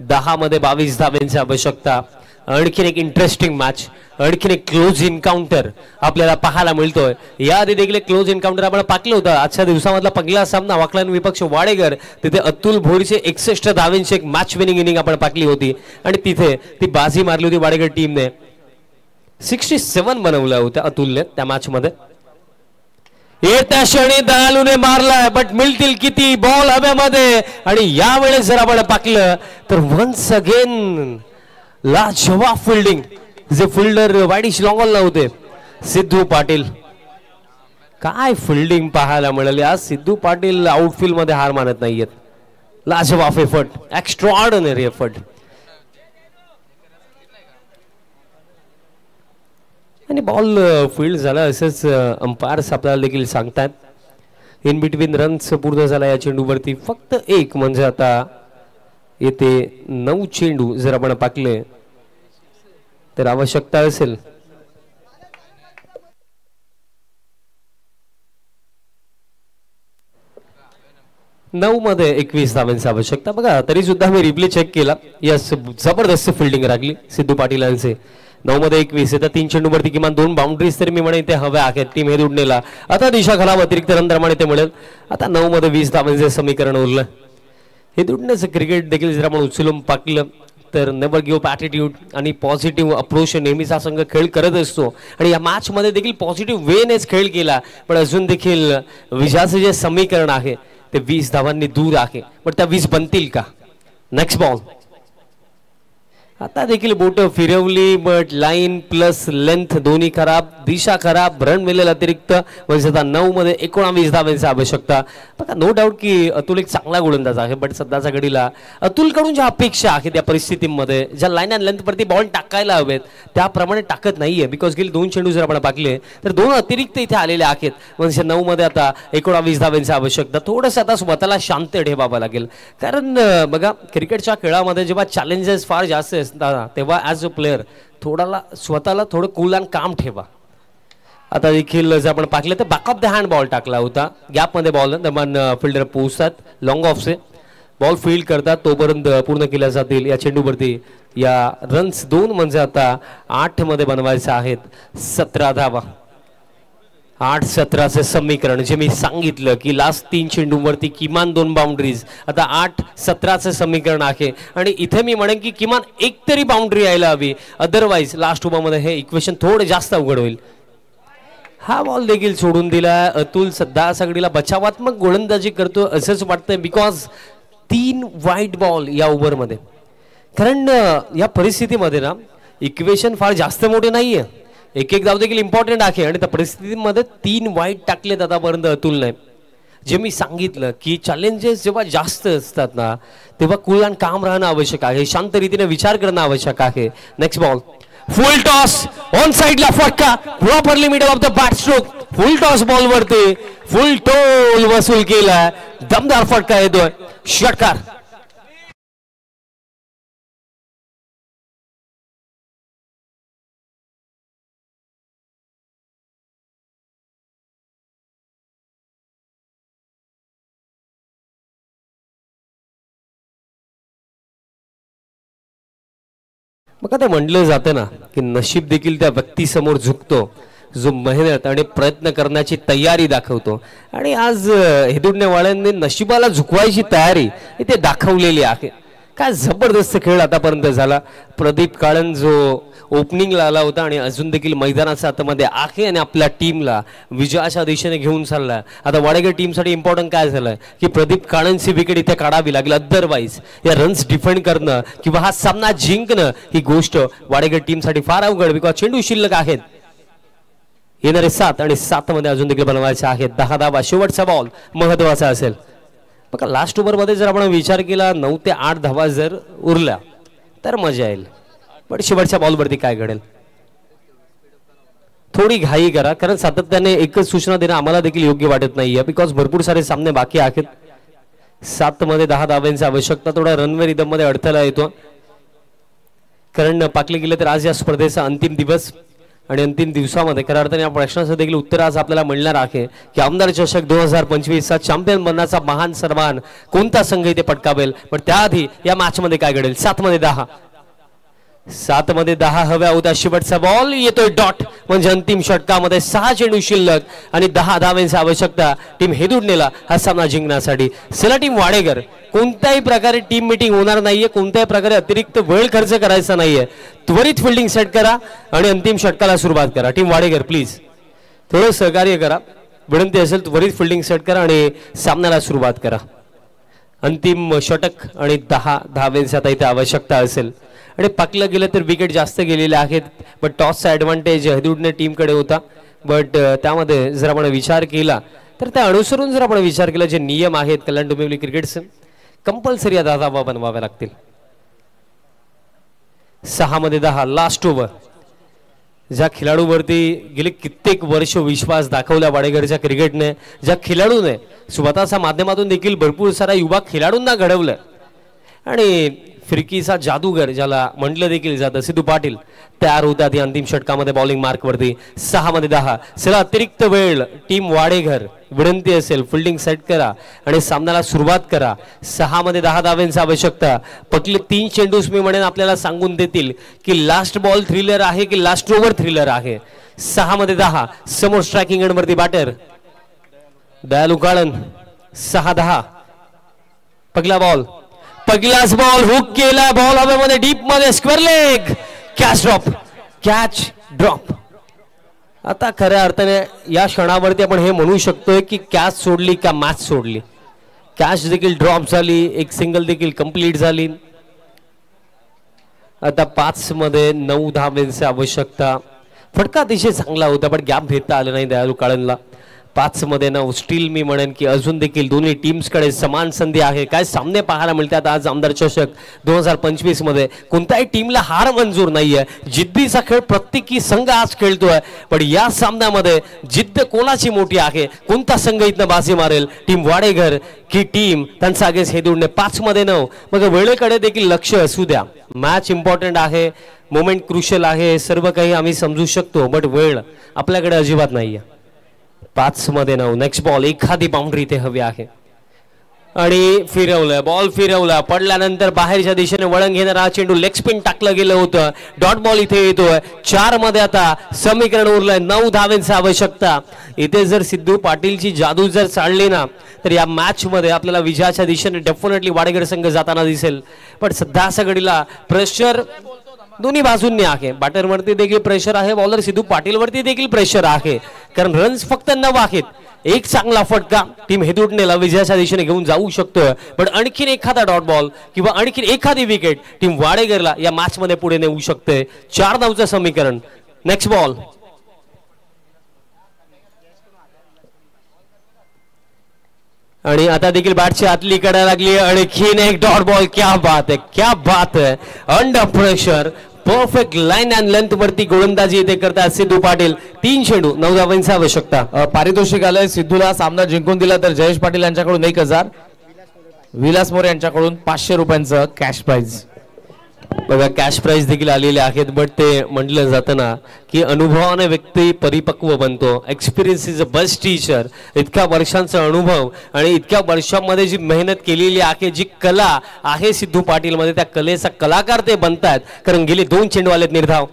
10 मध्ये 22 धावांची आवश्यकता. आणखीन एक इंटरेस्टिंग मॅच, आणखीन एक क्लोज एन्काउंटर आपल्याला पाहायला मिळतोय. याआधी देखील क्लोज एन्काउंटर आपण पाहिलं होतं. आजच्या दिवसामधला पहिला सामना वाकलन विपक्ष वाडेकर, तिथे अतुल भोईरचे 61 धावांची एक मॅच विनिंग इनिंग आपण पाहिली होती आणि तिथे ती बाजी मारली होती वाडेकर टीमने. 67 बनवल्या होत्या अतुलने त्या मॅच मध्ये. येत्या क्षणी दयालूने मारलाय, बट मिळतील किती बॉल हव्यामध्ये. आणि यावेळेस जर आपण पाकलं तर वन्स अगेन लाजवाब फिल्डिंग. जे फिल्डर वाईडिश लॉंगॉल नव्हते सिद्धू पाटील. काय फिल्डिंग पाहायला मिळाली आज. सिद्धू पाटील आउटफील्ड मध्ये हार मानत नाहीयेत. लाजवाब एफर्ट, एक्स्ट्राऑर्डिनरी एफर्ट. आणि बॉल फील्ड झाला असंच अंपायर्स आपल्याला देखील सांगतात. इन बिटवीन रन्स पूर्ण झाला या चेंडूवरती. फक्त एक म्हणजे आता येथे 9 चेंडू जर आपण पाकले तर आवश्यकता असेल. नऊ मध्ये 21 धावांची आवश्यकता. बघा तरी सुद्धा मी रिप्ले चेक केला. यस, जबरदस्त फिल्डिंग राखली सिद्धू पाटील यांचे. 9 मध्ये 21 येतात. 3 चेंडूवरती किमान 2 बाउंड्रीज तरी मी म्हणेन ते हव्या आहेत टीम हेदुडनेला. आता दिशा खराब अतिरिक्त रन प्रमाणे ते मिळेल. आता 9 मध्ये 20 धावांचे समीकरण उरलं. हेदुडनेचं क्रिकेट देखील जर आपण उचलून पाकलं तर नेव्हर गिव्ह अप ॲटिट्यूड आणि पॉझिटिव्ह अप्रोच नेहमीच हा संघ खेळ करत असतो. आणि या मॅच मध्ये देखील पॉझिटिव्ह वेनेच खेळ केला. पण अजून देखील विजयाचे जे समीकरण आहे ते 20 धावांनी दूर आहे. पण त्या 20 बनतील का. Next ball. आता देखील बोट फिरवली, बट लाईन प्लस लेंथ दोन्ही खराब, दिशा खराब, रन मिळेल अतिरिक्त. म्हणजे आता 9 मध्ये 19 धावांची आवश्यकता. बघा नो डाऊट की अतुल एक चांगला गोलंदाज आहे, बट सध्याच्या घडीला अतुलकडून ज्या अपेक्षा आहेत त्या परिस्थितीमध्ये ज्या लाईन अँड लेंथवरती बॉल टाकायला हवेत त्याप्रमाणे टाकत नाहीये. बिकॉज गेली 2 चेंडू जर आपण पाकले तर 2 अतिरिक्त इथे आलेले आहेत. म्हणजे 9 मध्ये आता 19 धावांची आवश्यकता. थोडंसं आता स्वतःला शांत ठेवावं लागेल. कारण बघा क्रिकेटच्या खेळामध्ये जेव्हा चॅलेंजेस फार जास्त तेव्हा ॲज अ प्लेअर स्वतःला थोडं कूल अँड काम ठेवा. आता देखील जर आपण पाकले तर back of the hand ball टाकला होता. गॅपमध्ये बॉल दरम्यान फिल्डर पोहोचतात. लॉंग ऑफचे बॉल फील्ड करतात तोपर्यंत पूर्ण केल्या जातील या चेंडूवरती. या रन्स 2 म्हणजे आता 8 मध्ये बनवायचे आहेत. 17 धावा. 8-17चे समीकरण जे मी सांगितलं की लास्ट 3 चेंडूंवरती किमान 2 बाउंड्रीज. आता 8-17चे समीकरण आहे. आणि इथे मी म्हणेन की किमान एक तरी बाउंड्री यायला हवी. अदरवाईज लास्ट ओव्हरमध्ये हे इक्वेशन थोडं जास्त अवघड होईल. हा बॉल देखील सोडून दिला. अतुल सध्या सगळीला बचावात्मक गोलंदाजी करतो असंच वाटतंय. बिकॉज 3 वाईट बॉल या ओव्हरमध्ये. कारण या परिस्थितीमध्ये ना इक्वेशन फार जास्त मोठे नाहीये. एक धाव देखील इम्पॉर्टंट आहे. आणि त्या परिस्थितीमध्ये 3 वाईट टाकलेत आतापर्यंत अतुलने. जे मी सांगितलं की चॅलेंजेस जेव्हा जास्त असतात ना तेव्हा कूल अँड काम राहणं आवश्यक आहे. शांत रीतीने विचार करणं आवश्यक आहे. Next ball. Full toss on साइडला फटका properly middle of the bat stroke. Full toss ball वरती फुल टोल वसूल केला. दमदार फटका येतोय. षटकार. मग आता म्हटलं जातं ना की नशीब देखील त्या व्यक्तीसमोर झुकतो जो मेहनत आणि प्रयत्न करण्याची तयारी दाखवतो. आणि आज हेदुडनेवाल्यांनी नशिबाला झुकवायची तयारी इथे दाखवलेली आहे. काय जबरदस्त खेळ आतापर्यंत झाला. प्रदीप काळन जो ओपनिंगला आला होता आणि अजून देखील मैदानाच्या आतमध्ये आहे आणि आपल्या टीमला विजयाच्या दिशेने घेऊन चालला. आता वाडेकर टीमसाठी इम्पॉर्टंट काय झालंय की प्रदीप काळनची विकेट इथे काढावी लागली. अदरवाईज या रन्स डिफेंड करणं किंवा हा सामना जिंकणं ही गोष्ट वाडेकर टीमसाठी फार अवघड. बिकॉज चेंडू शिल्लक आहेत. येणारे 7 आणि 7 मध्ये अजून देखील बनवायचे आहेत. 10 धावा. शेवटचा बॉल महत्वाचा असेल. बघा लास्ट ओव्हरमध्ये जर आपण विचार केला 9 ते 8 धावा जर उरल्या तर मजा येईल. पण शेवटच्या बॉलवरती काय घडेल. थोडी घाई करा. कारण सातत्याने एकच सूचना देणं आम्हाला देखील योग्य वाटत नाहीये. बिकॉज भरपूर सारे सामने बाकी आहेत. 7 मध्ये 10 धाव्यांची आवश्यकता. थोडा रनवे रिदम मध्ये अडथळा येतो. कारण पाकले गेले तर आज या स्पर्धेचा अंतिम दिवस आणि अंतिम दिवसामध्ये खऱ्या अर्थाने या प्रश्नाचं देखील उत्तर आज आपल्याला मिळणार आहे की आमदार चषक 2025 चा चॅम्पियन बनण्याचा महान सन्मान कोणता संघ इथे पटकावेल. पण त्याआधी या मॅच मध्ये काय घडेल. 7 मध्ये 10. 7 मध्ये 10 हव्या होत्या. शेवटचा बॉल येतोय डॉट. म्हणजे अंतिम षटकामध्ये 6 चेंडू शिल्लक आणि 10 धावांची आवश्यकता टीम हेदुडनेला हा सामना जिंकण्यासाठी. चला टीम वाडेकर कोणत्याही प्रकारे टीम मीटिंग होणार नाहीये. कोणत्याही प्रकारे अतिरिक्त वेळ खर्च करायचा नाहीये. त्वरित फिल्डिंग सेट करा आणि अंतिम षटकाला सुरुवात करा. टीम वाडेकर प्लीज थोडं सहकार्य करा. विनंती असेल त्वरित फिल्डिंग सेट करा आणि सामन्याला सुरुवात करा. अंतिम षटक आणि 10 धावांची आता इथे आवश्यकता असेल आणि पाकलं गेलं तर विकेट जास्त गेलेले आहेत. बट टॉसचा ॲडव्हान्टेज हदूडने टीमकडे होता. बट त्यामध्ये जर आपण विचार केला तर त्या अनुसरून जर आपण विचार केला जे नियम आहेत कल्याण डोंबिवली क्रिकेटचे कंपल्सरी या धावा बनवाव्या लागतील. 6 मध्ये 10 लास्ट ओव्हर. ज्या खेळाडूवरती गेले कित्येक वर्ष विश्वास दाखवला वाडेकरच्या क्रिकेटने, ज्या खेळाडूने स्वतःच्या माध्यमातून देखील भरपूर सारा युवा खेळाडूंना घडवलं आणि फिरकीचा जादूगर ज्याला म्हटलं देखील जातं सिद्धू पाटील तयार होतात या अंतिम षटकामध्ये बॉलिंग मार्कवरती. 6 मध्ये 10. चला अतिरिक्त वेळ टीम वाडेघर विनंती असेल फिल्डिंग सेट करा आणि सामन्याला सुरुवात करा. 6 मध्ये 10 धावांची आवश्यकता. पटले 3 चेंडूस मी म्हणेन आपल्याला सांगून देतील की लास्ट बॉल थ्रिलर आहे की लास्ट ओव्हर थ्रिलर आहे. 6 मध्ये 10. समोर स्ट्रायकिंग एंडवरती बॅटर दयालू काळन. 6-10. पहिला बॉल पहिलाच बॉल हुक केला. बॉल हवेमध्ये डीप मध्ये स्क्वेअर लेग कॅच ड्रॉप. आता खऱ्या अर्थाने या क्षणावरती आपण हे म्हणू शकतोय की कॅच सोडली का मॅच सोडली. कॅच देखील ड्रॉप झाली, एक सिंगल देखील कंप्लीट झाली. आता 5 मध्ये 9 धावांची आवश्यकता. फटका अतिशय चांगला होता पण गॅप घेता आलं नाही दयालू काळनला. 5 मध्ये 9 स्टील मी म्हणेन की अजून देखील दोन्ही टीम्सकडे समान संधी आहे. काय सामने पाहायला मिळतात आज आमदार चषक 2025 मध्ये. कोणत्याही टीमला हार मंजूर नाहीये. जिद्दीचा खेळ प्रत्येकी संघ आज खेळतोय पण या सामन्यामध्ये जिद्द कोणाची मोठी आहे, कोणता संघ इथनं बाजी मारेल, टीम वाडेघर की टीम त्यांचा अगेन्स्ट हेदूडने. 5 मध्ये 9. मग वेळेकडे देखील लक्ष असू द्या. मॅच इम्पॉर्टंट आहे, मोमेंट क्रुशियल आहे, सर्व काही आम्ही समजू शकतो बट वेळ आपल्याकडे अजिबात नाहीये. 5 मध्ये 9. नेक्स्ट बॉल एखादी बाउंड्री इथे हवी आहे आणि फिरवलं बॉल फिरवला. पडल्यानंतर बाहेरच्या दिशेने वळण घेणारा चेंडू लेग स्पिन टाकलं गेलं होतं. डॉट बॉल इथे येतोय. 4 मध्ये आता समीकरण उरलंय. 9 धावांची आवश्यकता. इथे जर सिद्धू पाटीलची जादू जर चालली ना तर या मॅच मध्ये आपल्याला विजयाच्या दिशेने डेफिनेटली वाडेकर संघ जाताना दिसेल. पण सध्या सगळीला प्रेशर दोन्ही बाजूंनी आहे. बॅटरवरती देखील प्रेशर आहे, बॉलर सिद्धू पाटील वरती देखील प्रेशर आहे कारण रन्स फक्त 9 आहेत. एक चांगला फटका टीम हेदूडनेला विजयाच्या दिशेने घेऊन जाऊ शकतोय पण आणखीन एखादा डॉट बॉल किंवा आणखीन एखादी विकेट टीम वाडेघरला या मॅच मध्ये पुढे नेऊ शकते. 4 धावचं समीकरण. नेक्स्ट बॉल आणि आता देखील बॅटची आतली कडा लागली. आणखीन एक डॉट बॉल. क्या बात है, क्या बात है. Under pressure perfect line and length वरती गोलंदाजी इथे करतात सिद्धू पाटील. 3 चेंडू 9 धावांची आवश्यकता. पारितोषिक आलंय सिद्धूला. सामना जिंकून दिला तर जयेश पाटील यांच्याकडून 1000, विलास मोरे यांच्याकडून 500 रुपयांचं कॅश प्राइज. बघा कॅश प्राइज देखील आलेले आहेत बट ते म्हटलं जातं ना की अनुभवाने व्यक्ती परिपक्व बनतो. Experience is a best teacher. इतक्या वर्षांचा अनुभव आणि इतक्या वर्षांमध्ये जी मेहनत केलेली आहे, जी कला आहे सिद्धू पाटील मध्ये, त्या कलेचा कलाकार ते बनतात कारण गेले 2 चेंडू आलेत निर्धाव.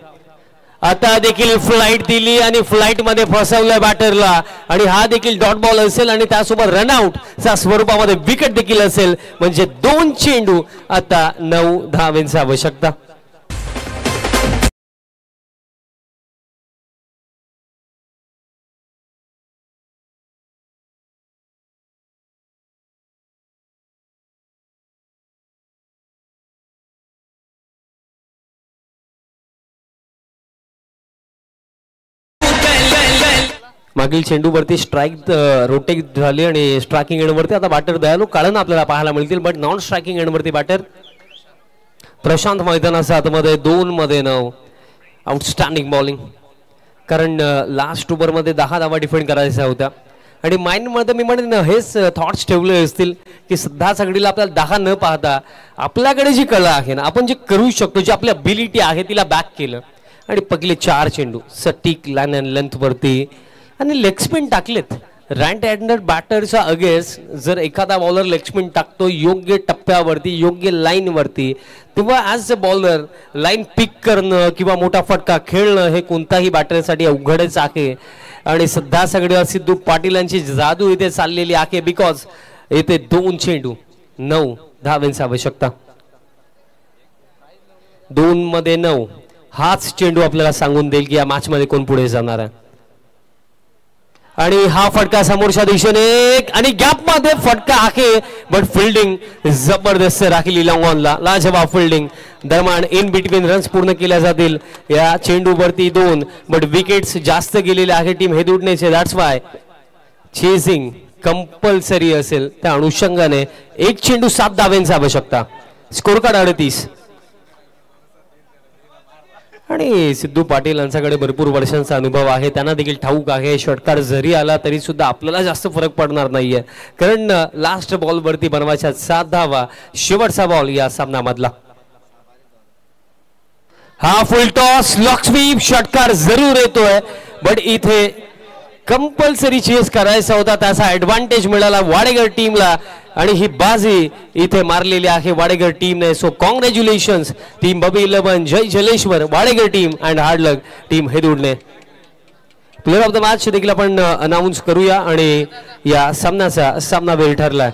आता देखील फ्लाइट दिली आणि फ्लाइट मध्ये फसवलंय बॅटरला आणि हा देखील डॉट बॉल असेल आणि त्यासोबत रनआउट च्या स्वरूपामध्ये विकेट देखील असेल म्हणजे 2 चेंडू आता 9 धावांची आवश्यकता. मागील चेंडूवरती स्ट्राइक रोटेट झाली आणि स्ट्रायकिंग एंडवरती आता बॅटर दयालू काळन आपल्याला पाहायला मिळतील बट नॉन स्ट्रायकिंग एंडवरती बॅटर प्रशांत मैदानाच्या आतमध्ये. 2 मध्ये 9. आउटस्टँडिंग बॉलिंग कारण लास्ट ओव्हरमध्ये 10 धावा डिफेंड करायच्या होत्या आणि माइंडमध्ये मी म्हणेन हेच थॉट्स ठेवले असतील की सध्या सगळीला आपल्याला 10 न पाहता आपल्याकडे जी कला आहे ना, आपण जे करू शकतो, जी आपली अबिलिटी आहे तिला बॅक केलं आणि पगले 4 चेंडू सटीक लाईन अँड लेंथ वरती आणि लेग स्पिन टाकलेत. राईट हँडर बॅटरचा अगेन्स्ट जर एखादा बॉलर लेग स्पिन टाकतो योग्य टप्प्यावरती, योग्य लाईन वरती, तेव्हा ॲज अ बॉलर लाईन पिक करणं किंवा मोठा फटका खेळणं हे कोणताही बॅटरसाठी अवघडच आहे. आणि सध्या सगळ्या सिद्धू पाटीलांची जादू इथे चाललेली आहे बिकॉज इथे 2 चेंडू 9 धावांची आवश्यकता. 2 मध्ये 9 हाच चेंडू आपल्याला सांगून देईल की या मॅच मध्ये कोण पुढे जाणार आहे. आणि हा फटका समोरच्या दिशेने आणि गॅप मध्ये फटका आहे बट फिल्डिंग जबरदस्त राखली लॉंगॉनला लाजवाब फिल्डिंग दरम्यान इन बिटवीन रन्स पूर्ण केल्या जातील या चेंडूवरती 2 बट विकेट्स जास्त गेलेले आहे टीम हेदुडनेचे दॅट्स वाय चेसिंग कंपल्सरी असेल त्या अनुषंगाने एक चेंडू 7 धावांची आवश्यकता स्कोर कार्ड 38 आणि सिद्धू पाटील यांच्याकडे भरपूर वर्षांचा अनुभव आहे त्यांना देखील ठाऊक आहे षटकार जरी आला तरी सुद्धा आपल्याला जास्त फरक पडणार नाहीये कारण लास्ट बॉल वरती बनवायच्या 7 धावा शेवटचा बॉल या सामन्यामधला हा फुल टॉस लॉक स्वीप षटकार जरूर येतोय बट इथे कंपल्सरी चेस करायचा होता त्याचा ऍडव्हान्टेज मिळाला वाडेगर टीमला आणि ही बाजी इथे मारलेली आहे वाडेगर टीमने सो कॉंग्रॅच्युलेशन्स टीम बबी 11 Jai Jaleshwar Wadegar team and hard luck team हेदुडने प्लेयर ऑफ द मॅच देखील आपण अनाउन्स करूया आणि या सामन्याचा सामनावीर ठरलाय